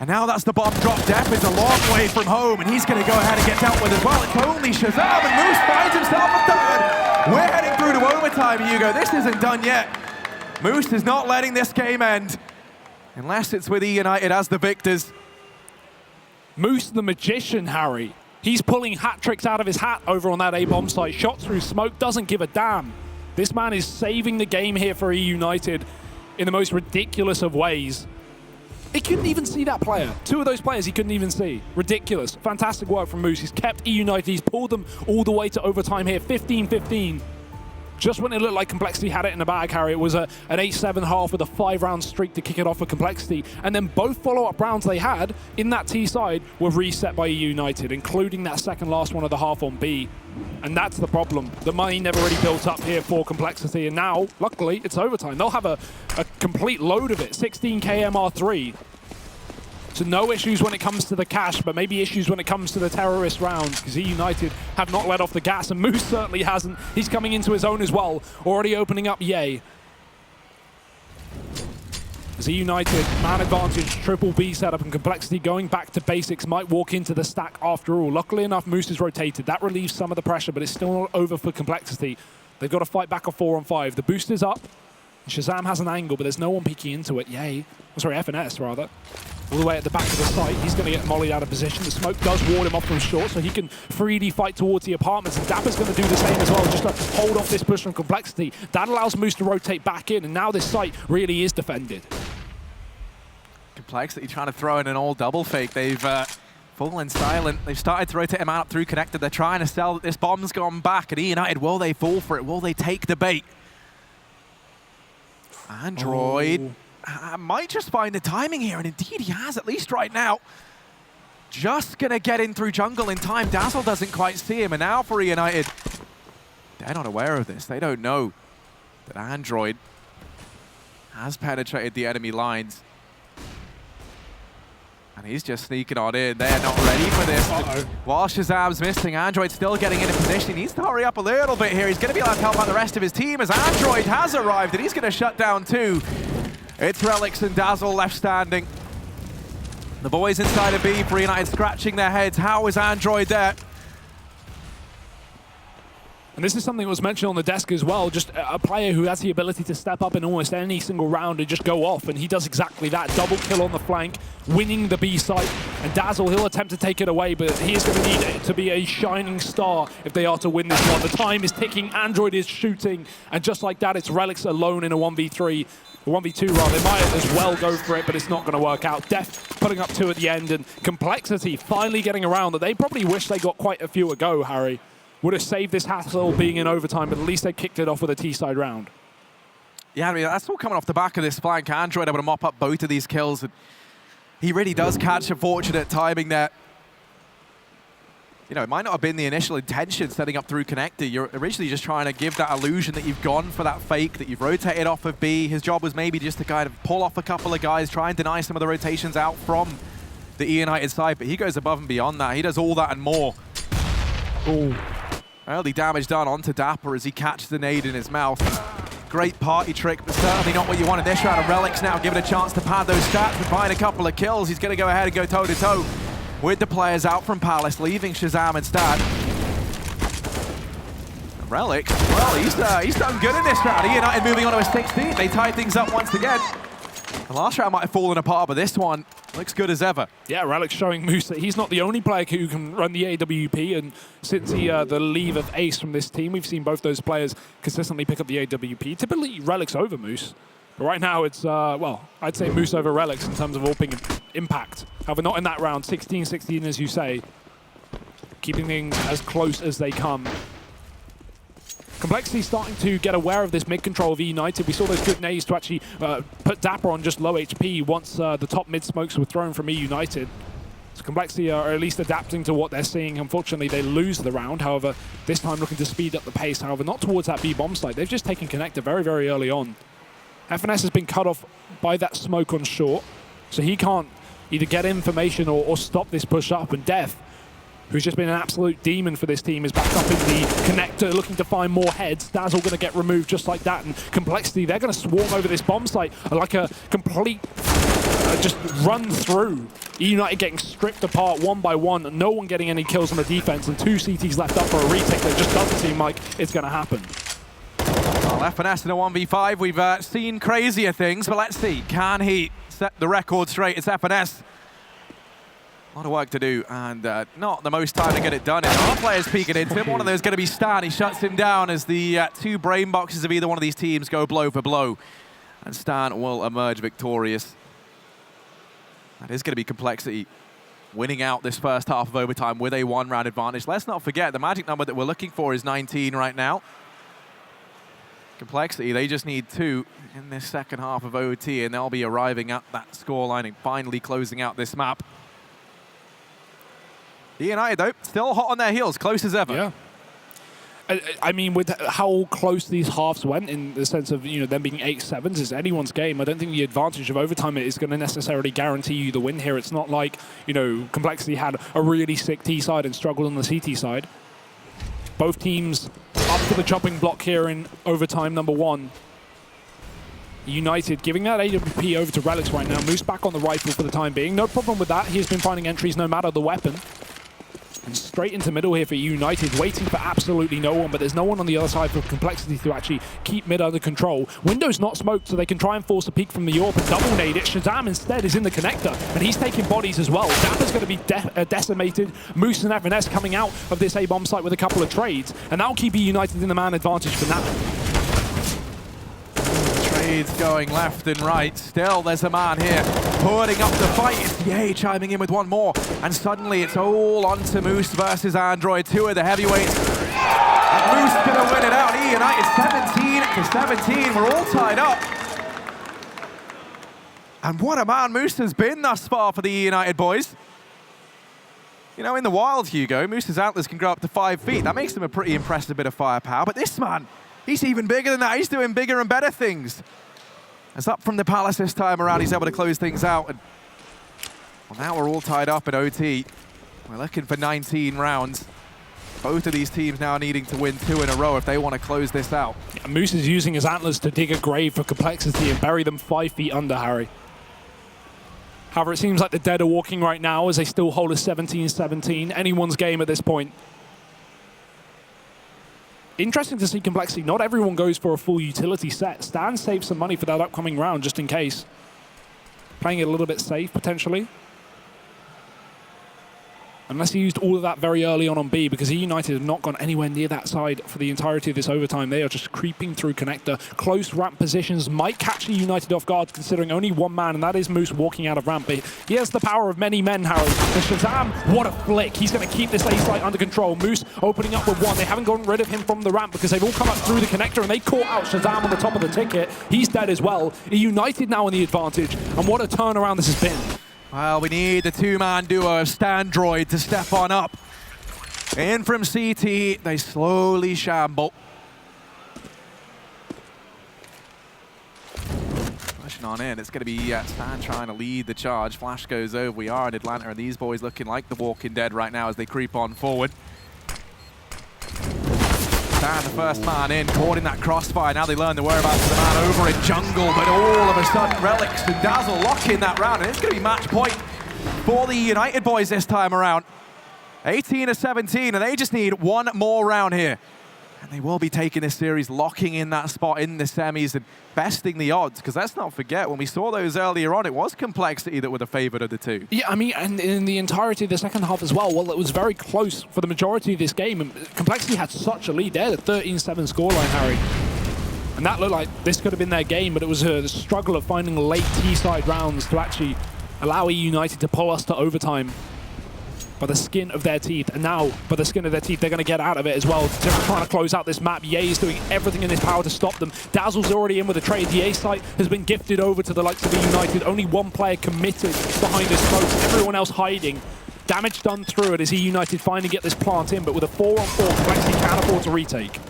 And now that's the bomb drop. Def is a long way from home, and he's going to go ahead and get dealt with as well. It's only Shazam, and Moose finds himself a third. We're heading through to overtime, Hugo. This isn't done yet. Moose is not letting this game end, unless it's with eUnited as the victors. Moose the magician, Harry. He's pulling hat tricks out of his hat over on that A-bomb site. Shot through smoke, doesn't give a damn. This man is saving the game here for eUnited in the most ridiculous of ways. He couldn't even see that player. 2 of those players he couldn't even see. Ridiculous. Fantastic work from Moose. He's kept eUnited. He's pulled them all the way to overtime here. 15-15. Just when it looked like compLexity had it in the bag, Harry, it was an 8-7 half with a 5-round streak to kick it off for compLexity. And then both follow-up rounds they had in that T side were reset by eUnited, including that second last one of the half on B. And that's the problem. The money never really built up here for compLexity. And now, luckily, it's overtime. They'll have a complete load of it. 16 KMR3. So no issues when it comes to the cash, but maybe issues when it comes to the terrorist rounds, because eUnited have not let off the gas, and Moose certainly hasn't. He's coming into his own as well, already opening up Yay. As eUnited, man advantage, triple B setup, and compLexity going back to basics might walk into the stack after all. Luckily enough, Moose is rotated. That relieves some of the pressure, but it's still not over for compLexity. They've got to fight back a 4-on-5. The boost is up. Shazam has an angle, but there's no one peeking into it. Yay. Oh, sorry, FNS rather. All the way at the back of the site. He's going to get mollied out of position. The smoke does ward him off from short, so he can 3D fight towards the apartments. And Dapper's going to do the same as well, just to hold off this push from compLexity. That allows Moose to rotate back in, and now this site really is defended. compLexity trying to throw in an all double fake. They've fallen silent. They've started to rotate him out through connected. They're trying to sell that this bomb's gone back. And eUnited, will they fall for it? Will they take the bait? Android might just find the timing here, and indeed he has, at least right now. Just going to get in through jungle in time. Dazzle doesn't quite see him, and now for eUnited, they're not aware of this. They don't know that Android has penetrated the enemy lines. And he's just sneaking on in. They're not ready for this. While Shazam's missing, Android still getting into position. He needs to hurry up a little bit here. He's going to be able to help out the rest of his team as Android has arrived, and he's going to shut down too. It's Relics and Dazzle left standing. The boys inside of B for eUnited scratching their heads. How is Android there? And this is something that was mentioned on the desk as well, just a player who has the ability to step up in almost any single round and just go off, and he does exactly that. Double kill on the flank, winning the B site, and Dazzle, he'll attempt to take it away, but he is going to need it to be a shining star if they are to win this one. The time is ticking, Android is shooting, and just like that, it's Relics alone in a 1v3. 1v2 rather, they might as well go for it, but it's not going to work out. Def putting up 2 at the end, and compLexity finally getting around that they probably wish they got quite a few ago, Harry. Would have saved this hassle being in overtime, but at least they kicked it off with a T-side round. Yeah, I mean, that's all coming off the back of this flank. Android able to mop up both of these kills. And he really does catch a fortunate timing there. You know, it might not have been the initial intention setting up through connector. You're originally just trying to give that illusion that you've gone for that fake, that you've rotated off of B. His job was maybe just to kind of pull off a couple of guys, try and deny some of the rotations out from the eUnited side, but he goes above and beyond that. He does all that and more. Ooh. Early damage done onto Dapper as he catches the nade in his mouth. Great party trick, but certainly not what you want in this round. And Relics now given a chance to pad those stats and find a couple of kills. He's going to go ahead and go toe-to-toe with the players out from Palace, leaving Shazam instead. And Relics, well, he's done good in this round. eUnited moving on to a 16. They tie things up once again. The last round might have fallen apart, but this one looks good as ever. Yeah, Relics showing Moose that he's not the only player who can run the AWP, and since the leave of Ace from this team, we've seen both those players consistently pick up the AWP. Typically, Relics over Moose. But right now, it's, well, I'd say Moose over Relics in terms of AWP impact. However, not in that round. 16-16, as you say. Keeping things as close as they come. compLexity starting to get aware of this mid-control of eUnited. We saw those good nades to actually put Dapper on just low HP once the top mid smokes were thrown from eUnited. So compLexity are at least adapting to what they're seeing. Unfortunately, they lose the round. However, this time looking to speed up the pace. However, not towards that B bomb site. They've just taken connector very, very early on. FNS has been cut off by that smoke on short, so he can't either get information or stop this push up. And Def, who's just been an absolute demon for this team, is back up in the connector looking to find more heads. Dazzle going to get removed just like that, and compLexity, they're going to swarm over this bomb site like a complete just run through. eUnited getting stripped apart one by one, no one getting any kills on the defense, and 2 CTs left up for a retake that just doesn't seem like it's going to happen. Well, FNS in a 1v5, we've seen crazier things, but let's see, can he set the record straight? It's FNS. A lot of work to do, and not the most time to get it done. Our players peeking into him. One of those is going to be Stan. He shuts him down as the 2 brain boxes of either one of these teams go blow for blow. And Stan will emerge victorious. That is going to be compLexity winning out this first half of overtime with a 1-round advantage. Let's not forget, the magic number that we're looking for is 19 right now. compLexity, they just need 2 in this second half of OT, and they'll be arriving at that scoreline and finally closing out this map. eUnited, though, still hot on their heels, close as ever. Yeah. I mean, with how close these halves went, in the sense of, you know, them being 8-7s, is anyone's game. I don't think the advantage of overtime is going to necessarily guarantee you the win here. It's not like, you know, compLexity had a really sick T side and struggled on the CT side. Both teams up for the chopping block here in overtime number 1. eUnited giving that AWP over to Relics right now. Moose back on the rifle for the time being. No problem with that. He's been finding entries no matter the weapon. And straight into middle here for eUnited, waiting for absolutely no one, but there's no one on the other side for compLexity to actually keep mid under control. Window's not smoked, so they can try and force a peek from the AWP and double nade it. Shazam instead is in the connector, and he's taking bodies as well. Dapper's going to be decimated. Moose and FNS coming out of this A-bomb site with a couple of trades, and that'll keep eUnited in the man advantage for now. Trades going left and right. Still, there's a man here putting up the fight. It's Ye chiming in with one more, and suddenly it's all on to Moose versus Android, 2 of the heavyweights. And Moose gonna win it out. eUnited 17-17. We're all tied up. And what a man Moose has been thus far for the eUnited boys. You know, in the wild, Hugo, Moose's antlers can grow up to 5 feet. That makes him a pretty impressive bit of firepower. But this man, he's even bigger than that. He's doing bigger and better things. As up from the Palace this time around, he's able to close things out. And Well, now we're all tied up in OT. We're looking for 19 rounds. Both of these teams now needing to win 2 in a row if they want to close this out. Yeah, Moose is using his antlers to dig a grave for complexity and bury them 5 feet under, Harry. However, it seems like the Dead are walking right now as they still hold a 17-17. Anyone's game at this point. Interesting to see complexity. Not everyone goes for a full utility set. Stan saves some money for that upcoming round just in case. Playing it a little bit safe, potentially. Unless he used all of that very early on B, because eUnited have not gone anywhere near that side for the entirety of this overtime. They are just creeping through connector. Close ramp positions might catch eUnited off guard, considering only one man, and that is Moose walking out of ramp. But he has the power of many men, Harry. The Shazam, what a flick. He's going to keep this A site under control. Moose opening up with one. They haven't gotten rid of him from the ramp because they've all come up through the connector, and they caught out Shazam on the top of the ticket. He's dead as well. eUnited now in the advantage, and what a turnaround this has been. Well, we need the 2-man duo of Standroid to step on up. In from CT, they slowly shamble. Pushing on in, it's going to be Stan trying to lead the charge. Flash goes over, we are in Atlanta, and these boys looking like the Walking Dead right now as they creep on forward. Stan, the first man in, caught in that crossfire. Now they learn the whereabouts of the man over in jungle, but all of a sudden Relics and Dazzle lock in that round, and it's going to be match point for the United boys this time around. 18-17, and they just need one more round here. And they will be taking this series, locking in that spot in the semis and besting the odds, because let's not forget, when we saw those earlier on, it was complexity that were the favorite of the two. Yeah, I mean, and in the entirety of the second half as well, it was very close for the majority of this game. And complexity had such a lead there, the 13-7 scoreline, Harry. And that looked like this could have been their game, but it was the struggle of finding late T-side rounds to actually allow eUnited to pull us to overtime. By the skin of their teeth, and now by the skin of their teeth, they're going to get out of it as well. Just trying to close out this map. Ye is doing everything in his power to stop them. Dazzle's already in with a trade. The A site has been gifted over to the likes of eUnited. Only one player committed behind the smokes, everyone else hiding. Damage done through it as eUnited finally get this plant in, but with a 4-on-4, complexity can afford to retake.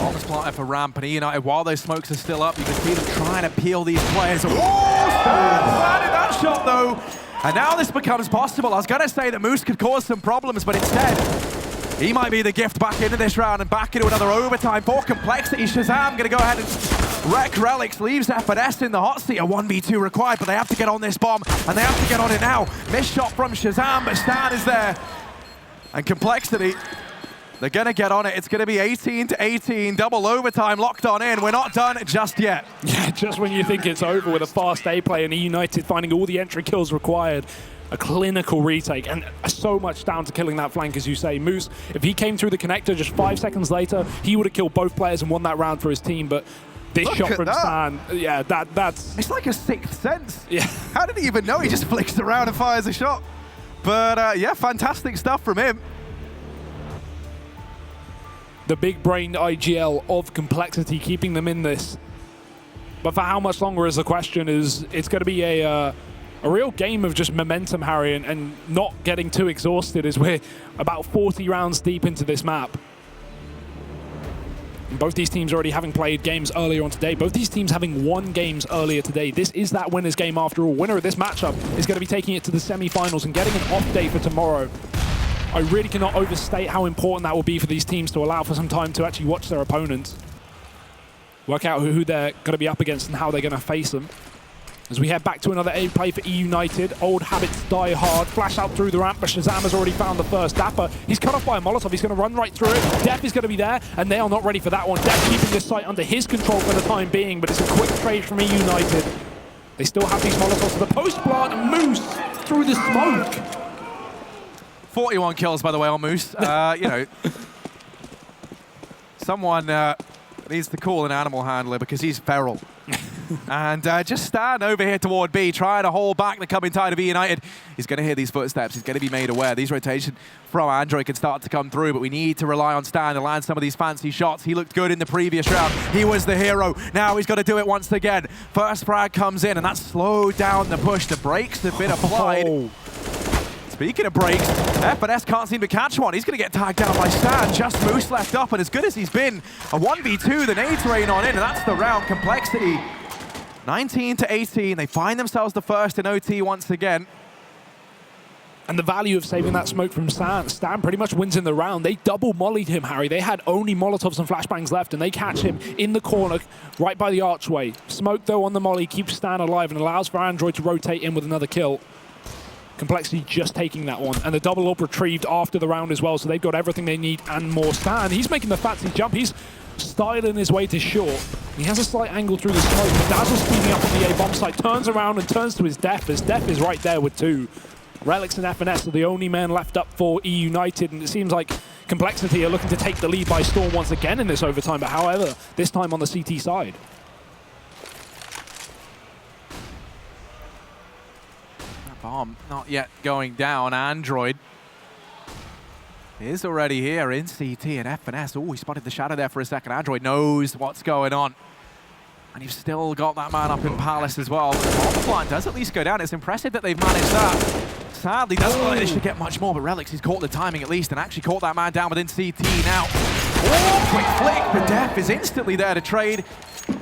Almost planted for ramp, and eUnited, while those smokes are still up, you can see them trying to peel these players. Oh, planted that shot though. And now this becomes possible. I was going to say that Moose could cause some problems, but instead, he might be the gift back into this round and back into another overtime for complexity. Shazam going to go ahead and wreck Relics, leaves F&S in the hot seat. A 1v2 required, but they have to get on this bomb, and they have to get on it now. Missed shot from Shazam, but Stan is there. And complexity, they're going to get on it. It's going to be 18-18, double overtime, locked on in. We're not done just yet. Yeah, just when you think it's over with a fast A play and eUnited finding all the entry kills required. A clinical retake, and so much down to killing that flank, as you say. Moose, if he came through the connector just 5 seconds later, he would have killed both players and won that round for his team, but this shot from Stan, yeah, that's... It's like a sixth sense. Yeah. How did he even know? He just flicks around and fires a shot. But yeah, fantastic stuff from him. The big-brained IGL of complexity keeping them in this. But for how much longer is the question. It's going to be a real game of just momentum, Harry, and not getting too exhausted as we're about 40 rounds deep into this map. And both these teams already having played games earlier on today. Both these teams having won games earlier today. This is that winner's game after all. Winner of this matchup is going to be taking it to the semi-finals and getting an off day for tomorrow. I really cannot overstate how important that will be for these teams to allow for some time to actually watch their opponents. Work out who they're going to be up against and how they're going to face them. As we head back to another A play for eUnited. Old habits die hard. Flash out through the ramp, but Shazam has already found the first. Dapper, he's cut off by a Molotov. He's going to run right through it. Def is going to be there, and they are not ready for that one. Def keeping this site under his control for the time being, but it's a quick trade from eUnited. They still have these Molotovs to the post plant, and Moose through the smoke. 41 kills, by the way, on Moose. You know, someone needs to call an animal handler because he's feral. And just stand over here toward B, trying to hold back the coming tide of eUnited. He's going to hear these footsteps. He's going to be made aware. These rotations from Android can start to come through, but we need to rely on Stan to land some of these fancy shots. He looked good in the previous round. He was the hero. Now he's got to do it once again. First frag comes in, and that slowed down the push. The brakes have been applied. Oh. Speaking of breaks, F&S can't seem to catch one. He's going to get tagged down by Stan. Just Moose left up, and as good as he's been, a 1v2, the nades rain on in, and that's the round. Complexity, 19-18. They find themselves the first in OT once again. And the value of saving that smoke from Stan pretty much wins in the round. They double mollied him, Harry. They had only Molotovs and flashbangs left, and they catch him in the corner right by the archway. Smoke, though, on the molly keeps Stan alive and allows for Android to rotate in with another kill. compLexity just taking that one. And the double up retrieved after the round as well, so they've got everything they need and more. Stan, he's making the fancy jump. He's styling his way to short. He has a slight angle through the smoke, but Dazzle speeding up on the A-bomb site, turns around and turns to his Def, as Def is right there with 2. Relics and FNS are the only men left up for eUnited, and it seems like compLexity are looking to take the lead by storm once again in this overtime, but however, this time on the CT side. That bomb not yet going down. Android is already here in CT, and FNS, oh, he spotted the shadow there for a second. Android knows what's going on. And you've still got that man up in Palace as well. The bomb plant does at least go down. It's impressive that they've managed that. Sadly, doesn't look like they should get much more, but Relics, he's caught the timing at least and actually caught that man down within CT now. Oh, quick flick, but Def is instantly there to trade.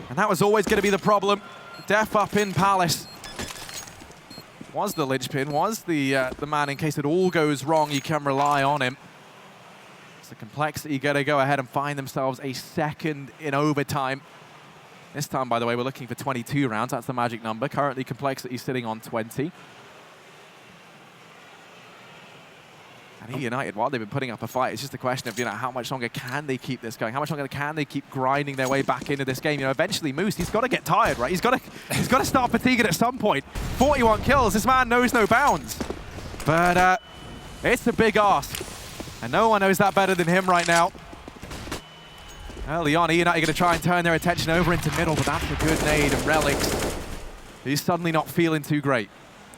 And that was always going to be the problem. Def up in Palace. Was the linchpin, was the man in case it all goes wrong, you can rely on him. So compLexity got to go ahead and find themselves a second in overtime. This time, by the way, we're looking for 22 rounds. That's the magic number. Currently, compLexity sitting on 20. And eUnited, while they've been putting up a fight, it's just a question of, how much longer can they keep this going? How much longer can they keep grinding their way back into this game? Eventually, Moose, he's got to get tired, right? He's got to start fatiguing at some point. 41 kills. This man knows no bounds. But it's a big ask. And no one knows that better than him right now. Early on, eUnited going to try and turn their attention over into middle, but that's a good nade. And Relics, he's suddenly not feeling too great.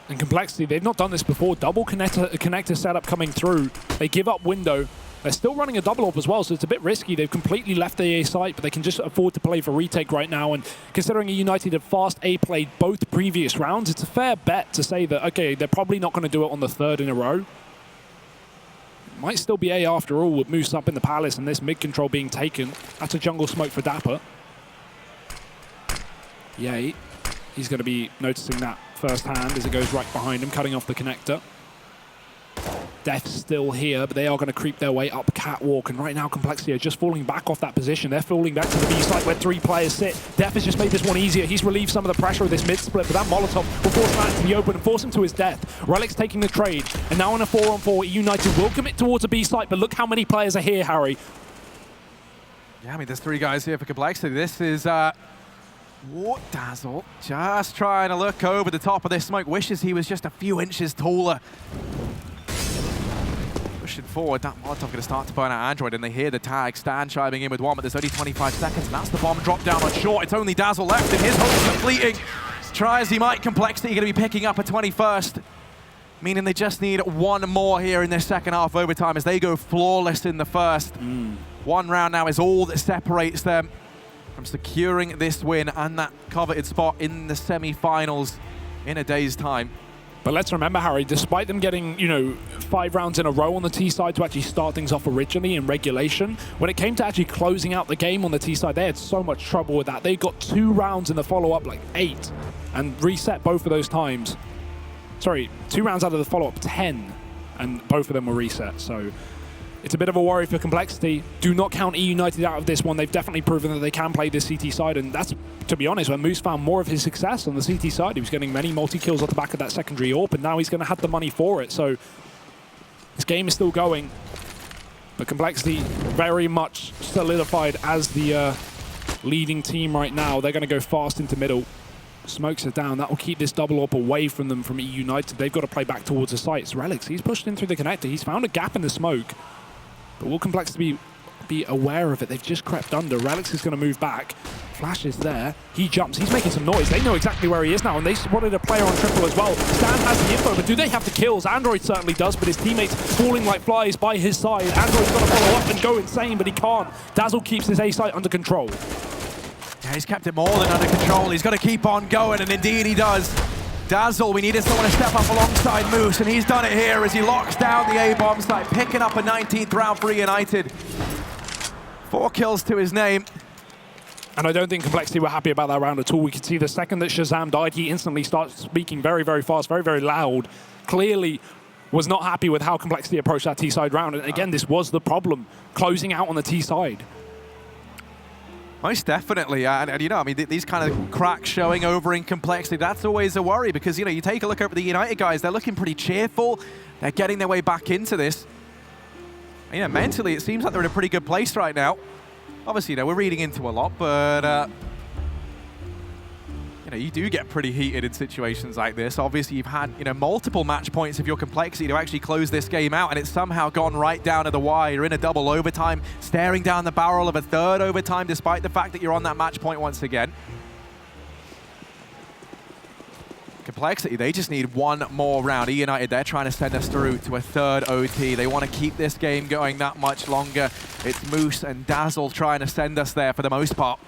And compLexity, they've not done this before. Double connector setup coming through. They give up window. They're still running a double up as well, so it's a bit risky. They've completely left the A site, but they can just afford to play for retake right now. And considering eUnited have fast A played both previous rounds, it's a fair bet to say that, okay, they're probably not going to do it on the 3rd in a row. Might still be A after all, with Moose up in the Palace and this mid control being taken. That's a jungle smoke for Dapper. Yay. He's going to be noticing that firsthand as it goes right behind him, cutting off the connector. Def's still here, but they are going to creep their way up catwalk, and right now compLexity are just falling back off that position. They're falling back to the B site where 3 players sit. Def has just made this one easier. He's relieved some of the pressure of this mid split, but that Molotov will force Matt to the open and force him to his death. Relics taking the trade, and now on a 4-on-4, eUnited will commit towards a B site, but look how many players are here, Harry. Yeah, I mean, there's 3 guys here for compLexity. This is Dazzle just trying to look over the top of this smoke. Wishes he was just a few inches taller. Pushing forward, that Molotov going to start to burn out Android, and they hear the tag. Stan chiming in with 1, but there's only 25 seconds, and that's the bomb drop down on short. It's only Dazzle left, and his hopes are fleeting. Try as he might, compLexity going to be picking up a 21st, meaning they just need 1 more here in this second half overtime as they go flawless in the first. 1 round now is all that separates them from securing this win and that coveted spot in the semi-finals in a day's time. But let's remember, Harry, despite them getting, 5 rounds in a row on the T side to actually start things off originally in regulation, when it came to actually closing out the game on the T side, they had so much trouble with that. They got 2 rounds in the follow-up, like 8, and reset both of those times. Sorry, 2 rounds out of the follow-up, 10, and both of them were reset, so it's a bit of a worry for compLexity. Do not count eUnited out of this one. They've definitely proven that they can play this CT side, and that's, to be honest, when Moose found more of his success on the CT side. He was getting many multi-kills off the back of that secondary AWP, and now he's going to have the money for it. So this game is still going, but compLexity very much solidified as the leading team right now. They're going to go fast into middle. Smokes are down. That will keep this double up away from them from eUnited. They've got to play back towards the sites. Relics, he's pushed in through the connector. He's found a gap in the smoke. But will compLexity be aware of it? They've just crept under. Relics is going to move back. Flash is there. He jumps. He's making some noise. They know exactly where he is now, and they spotted a player on triple as well. Stan has the info, but do they have the kills? Android certainly does, but his teammates falling like flies by his side. Android's got to follow up and go insane, but he can't. Dazzle keeps his A site under control. Yeah, he's kept it more than under control. He's got to keep on going, and indeed he does. Dazzle, we needed someone to step up alongside Moose, and he's done it here as he locks down the A-bomb site, picking up a 19th round for eUnited. 4 kills to his name. And I don't think compLexity were happy about that round at all. We could see the second that Shazam died, he instantly starts speaking very, very fast, very, very loud. Clearly was not happy with how compLexity approached that T-side round. And again, this was the problem, closing out on the T-side. Most definitely, and you know, I mean, these kind of cracks showing over in compLexity, that's always a worry because, you know, you take a look over the United guys, they're looking pretty cheerful, they're getting their way back into this. And, you know, mentally, it seems like they're in a pretty good place right now. Obviously, you know, we're reading into a lot, but, you know, you do get pretty heated in situations like this. Obviously, you've had, you know, multiple match points of your compLexity to actually close this game out, and it's somehow gone right down to the wire. You're in a double overtime, staring down the barrel of a third overtime, despite the fact that you're on that match point once again. compLexity, they just need one more round. eUnited, they're trying to send us through to a third OT. They want to keep this game going that much longer. It's Moose and Dazzle trying to send us there for the most part.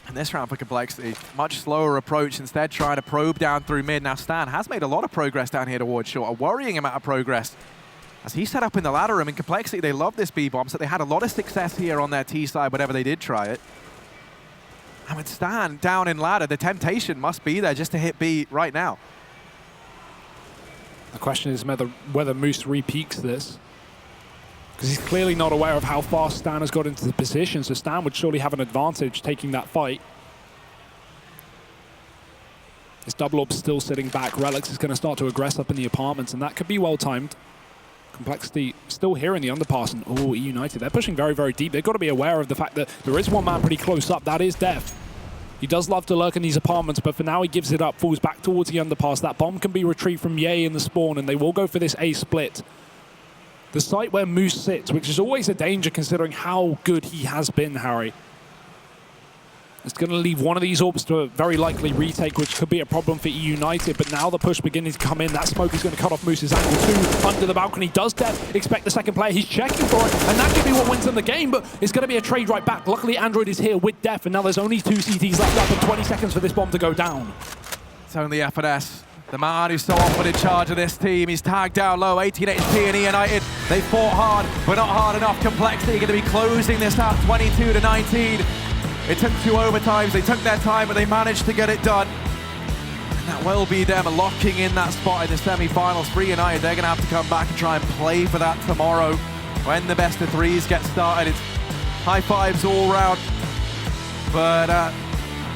And this round for compLexity, much slower approach, instead trying to probe down through mid. Now Stan has made a lot of progress down here towards short, a worrying amount of progress. As he set up in the ladder room, in compLexity, they love this B-bomb, so they had a lot of success here on their T side whenever they did try it. And with Stan down in ladder, the temptation must be there just to hit B right now. The question is whether Moose repeats this. Because he's clearly not aware of how fast Stan has got into the position, so Stan would surely have an advantage taking that fight. This double orb's still sitting back. Relics is going to start to aggress up in the apartments, and that could be well timed. compLexity still here in the underpass, and oh, eUnited, they're pushing very, very deep. They've got to be aware of the fact that there is one man pretty close up. That is Def. He does love to lurk in these apartments, but for now he gives it up, falls back towards the underpass. That bomb can be retrieved from Ye in the spawn, and they will go for this A split. The site where Moose sits, which is always a danger considering how good he has been, Harry. It's going to leave one of these orbs to very likely retake, which could be a problem for eUnited, but now the push beginning to come in. That smoke is going to cut off Moose's angle too. Under the balcony, does Def expect the second player? He's checking for it, and that could be what wins them the game, but it's going to be a trade right back. Luckily, Android is here with Def, and now there's only 2 CTs left up and 20 seconds for this bomb to go down. It's only F&S. The man who's so often in charge of this team. He's tagged down low, 18 HP and eUnited. They fought hard, but not hard enough. compLexity going to be closing this out 22-19. It took 2 overtimes. They took their time, but they managed to get it done. And that will be them locking in that spot in the semi-finals. For eUnited, they're going to have to come back and try and play for that tomorrow when the best of 3s get started. It's high fives all round. But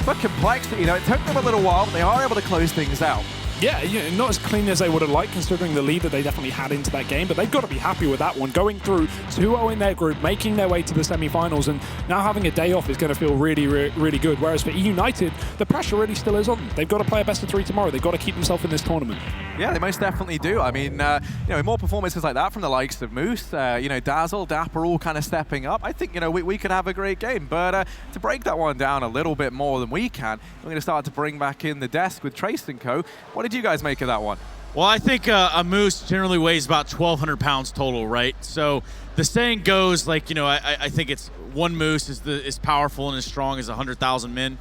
compLexity, you know, it took them a little while, but they are able to close things out. Yeah, not as clean as they would have liked, considering the lead that they definitely had into that game, but they've got to be happy with that one. Going through 2-0 in their group, making their way to the semi-finals, and now having a day off is going to feel really, really good. Whereas for eUnited, the pressure really still is on them. They've got to play a best of 3 tomorrow. They've got to keep themselves in this tournament. Yeah, they most definitely do. I mean, you know, more performances like that from the likes of Moose, you know, Dazzle, Dapper all kind of stepping up. I think, you know, we could have a great game, but to break that one down a little bit more than we can, we're going to start to bring back in the desk with Trace and Co. What did you guys make of that one? Well, I think a moose generally weighs about 1,200 pounds total, right? So the saying goes, like, you know, I think it's one moose is powerful and as strong as 100,000 men.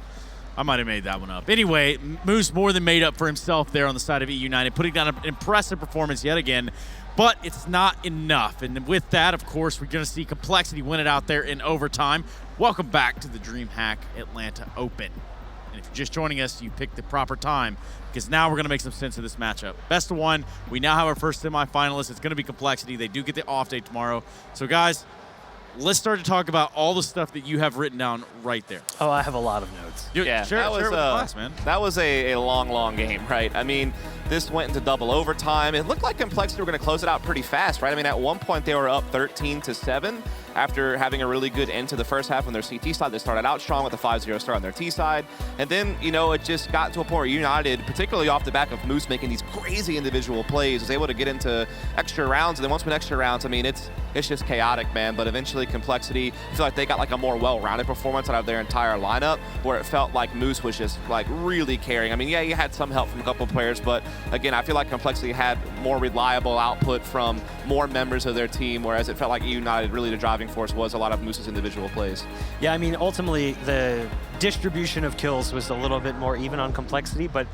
I might have made that one up. Anyway, Moose more than made up for himself there on the side of eUnited, putting down an impressive performance yet again, but it's not enough. And with that, of course, we're going to see compLexity win it out there in overtime. Welcome back to the DreamHack Atlanta Open. And if you're just joining us, you picked the proper time, because now we're going to make some sense of this matchup. Best of 1, we now have our first semifinalist. It's going to be compLexity. They do get the off day tomorrow. So, guys, let's start to talk about all the stuff that you have written down right there. Oh, I have a lot of notes. Yeah, share it with the class, man. That was a long game, right? I mean, this went into double overtime. It looked like compLexity were going to close it out pretty fast, right? I mean, at one point they were up 13-7 after having a really good end to the first half on their CT side. They started out strong with a 5-0 start on their T side. And then, you know, it just got to a point where eUnited, particularly off the back of Moose making these crazy individual plays, was able to get into extra rounds. And then once we went extra rounds, I mean, it's just chaotic, man. But eventually compLexity, I feel like they got like a more well-rounded performance out of their entire lineup, where it felt like Moose was just like really carrying. I mean, yeah, you had some help from a couple of players, but again, I feel like compLexity had more reliable output from more members of their team, whereas it felt like eUnited, really the driving force was a lot of Moose's individual plays. Yeah, I mean, ultimately, the distribution of kills was a little bit more even on compLexity, but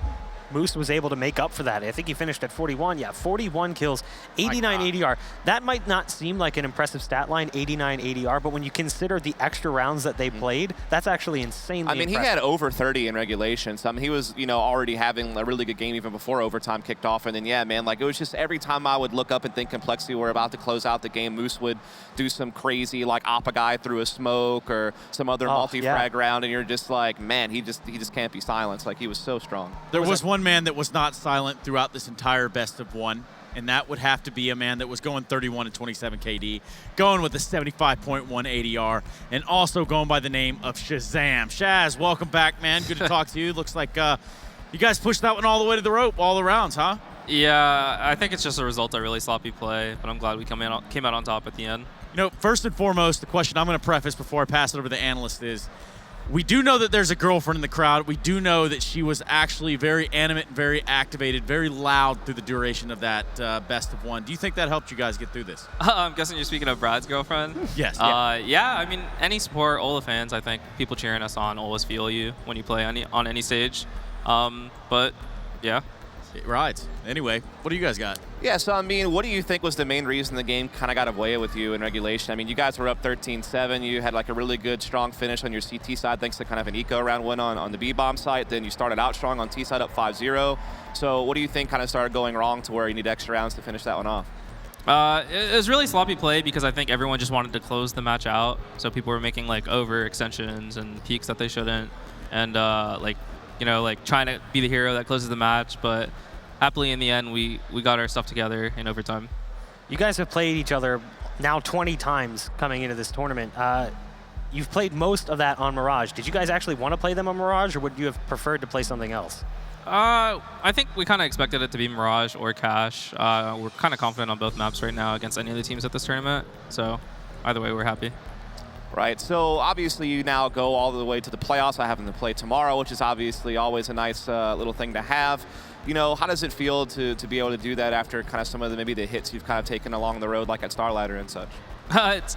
Moose was able to make up for that. I think he finished at 41. Yeah, 41 kills, 89 ADR. That might not seem like an impressive stat line, 89 ADR, but when you consider the extra rounds that they played, that's actually insanely I mean, impressive. he had over 30 in regulation. So, I mean, he was, already having a really good game even before overtime kicked off. And then, yeah, man, like, it was just every time I would look up and think compLexity were about to close out the game, Moose would do some crazy, like, op a guy through a smoke or some other multi-frag round, and you're just like, man, he just can't be silenced. Like, he was so strong. There was one man that was not silent throughout this entire best of one, and that would have to be a man that was going 31 and 27 KD, going with a 75.1 ADR, and also going by the name of Shazam. Shaz, welcome back, man. Good to talk to you. Looks like you guys pushed that one all the way to the rope, all the rounds, huh? Yeah, I think it's just a result of really sloppy play, but I'm glad we came out on top at the end. First and foremost, the question I'm going to preface before I pass it over to the analyst is, we do know that there's a girlfriend in the crowd. We do know that she was actually very animate, very activated, very loud through the duration of that best of one. Do you think that helped you guys get through this? I'm guessing you're speaking of Brad's girlfriend? Yes. Yeah, I mean, any sport, all the fans, I think, people cheering us on always feel you when you play on any stage. But, yeah. It rides. Anyway, what do you guys got? Yeah, so, I mean, what do you think was the main reason the game kind of got away with you in regulation? I mean, you guys were up 13-7. You had, like, a really good, strong finish on your CT side thanks to kind of an eco round win on the B-bomb side. Then you started out strong on T side up 5-0. So what do you think kind of started going wrong to where you need extra rounds to finish that one off? It was really sloppy play because I think everyone just wanted to close the match out. So people were making, like, over extensions and peaks that they shouldn't. And, trying to be the hero that closes the match. But happily, in the end, we got our stuff together in overtime. You guys have played each other now 20 times coming into this tournament. You've played most of that on Mirage. Did you guys actually want to play them on Mirage, or would you have preferred to play something else? I think we kind of expected it to be Mirage or Cash. We're kind of confident on both maps right now against any of the teams at this tournament. So either way, we're happy. Right, so obviously you now go all the way to the playoffs. I have them to play tomorrow, which is obviously always a nice little thing to have. How does it feel to be able to do that after kind of some of maybe the hits you've kind of taken along the road, like at Starlighter and such?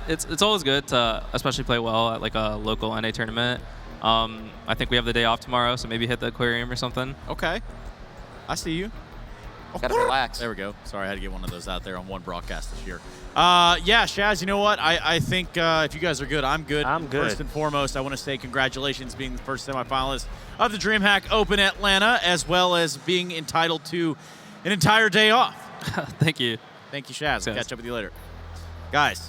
It's always good to especially play well at like a local NA tournament. I think we have the day off tomorrow, so maybe hit the aquarium or something. Okay. I see you. Gotta relax. There we go. Sorry, I had to get one of those out there on one broadcast this year. Yeah, Shaz, you know what? I think if you guys are good, I'm good. I'm good. First and foremost, I want to say congratulations being the first semifinalist of the DreamHack Open Atlanta, as well as being entitled to an entire day off. Thank you. Thank you, Shaz. I'll catch up with you later. Guys,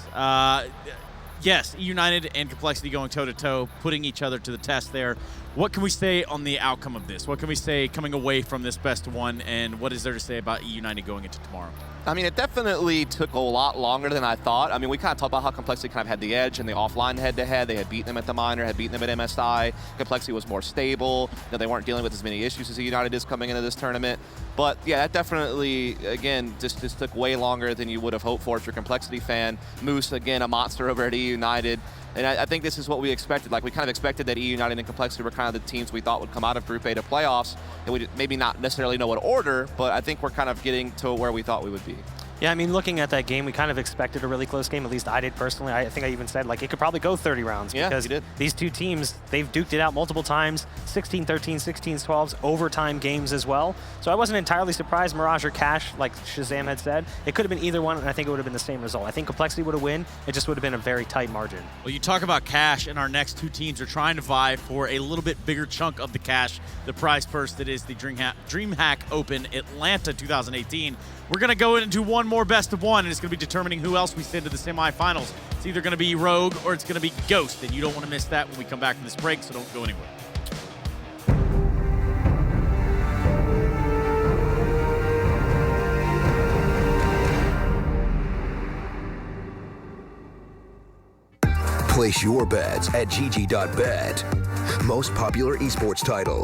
yes, eUnited and compLexity going toe-to-toe, putting each other to the test there. What can we say on the outcome of this? What can we say coming away from this best of one, and what is there to say about eUnited going into tomorrow? I mean, it definitely took a lot longer than I thought. I mean, we kind of talked about how compLexity kind of had the edge in the offline head-to-head. They had beaten them at the minor, had beaten them at MSI. compLexity was more stable. They weren't dealing with as many issues as eUnited is coming into this tournament. But yeah, that definitely, again, just took way longer than you would have hoped for if you're a compLexity fan. Moose, again, a monster over at eUnited. And I think this is what we expected. Like, we kind of expected that eUnited and compLexity were kind of the teams we thought would come out of Group A to playoffs. And we maybe not necessarily know what order, but I think we're kind of getting to where we thought we would be. Yeah, I mean, looking at that game, we kind of expected a really close game. At least I did personally. I think I even said, like, it could probably go 30 rounds. Yeah, because you did. These two teams, they've duked it out multiple times, 16-13, 16-12s, overtime games as well. So I wasn't entirely surprised Mirage or Cash, like Shazam had said. It could have been either one, and I think it would have been the same result. I think compLexity would have won. It just would have been a very tight margin. Well, you talk about cash, and our next two teams are trying to vie for a little bit bigger chunk of the cash, the prize purse that is the DreamHack Open Atlanta 2018. We're going to go into one more best of one, and it's going to be determining who else we send to the semifinals. It's either going to be Rogue or it's going to be Ghost, and you don't want to miss that when we come back from this break, so don't go anywhere. Place your bets at gg.bet. Most popular esports title.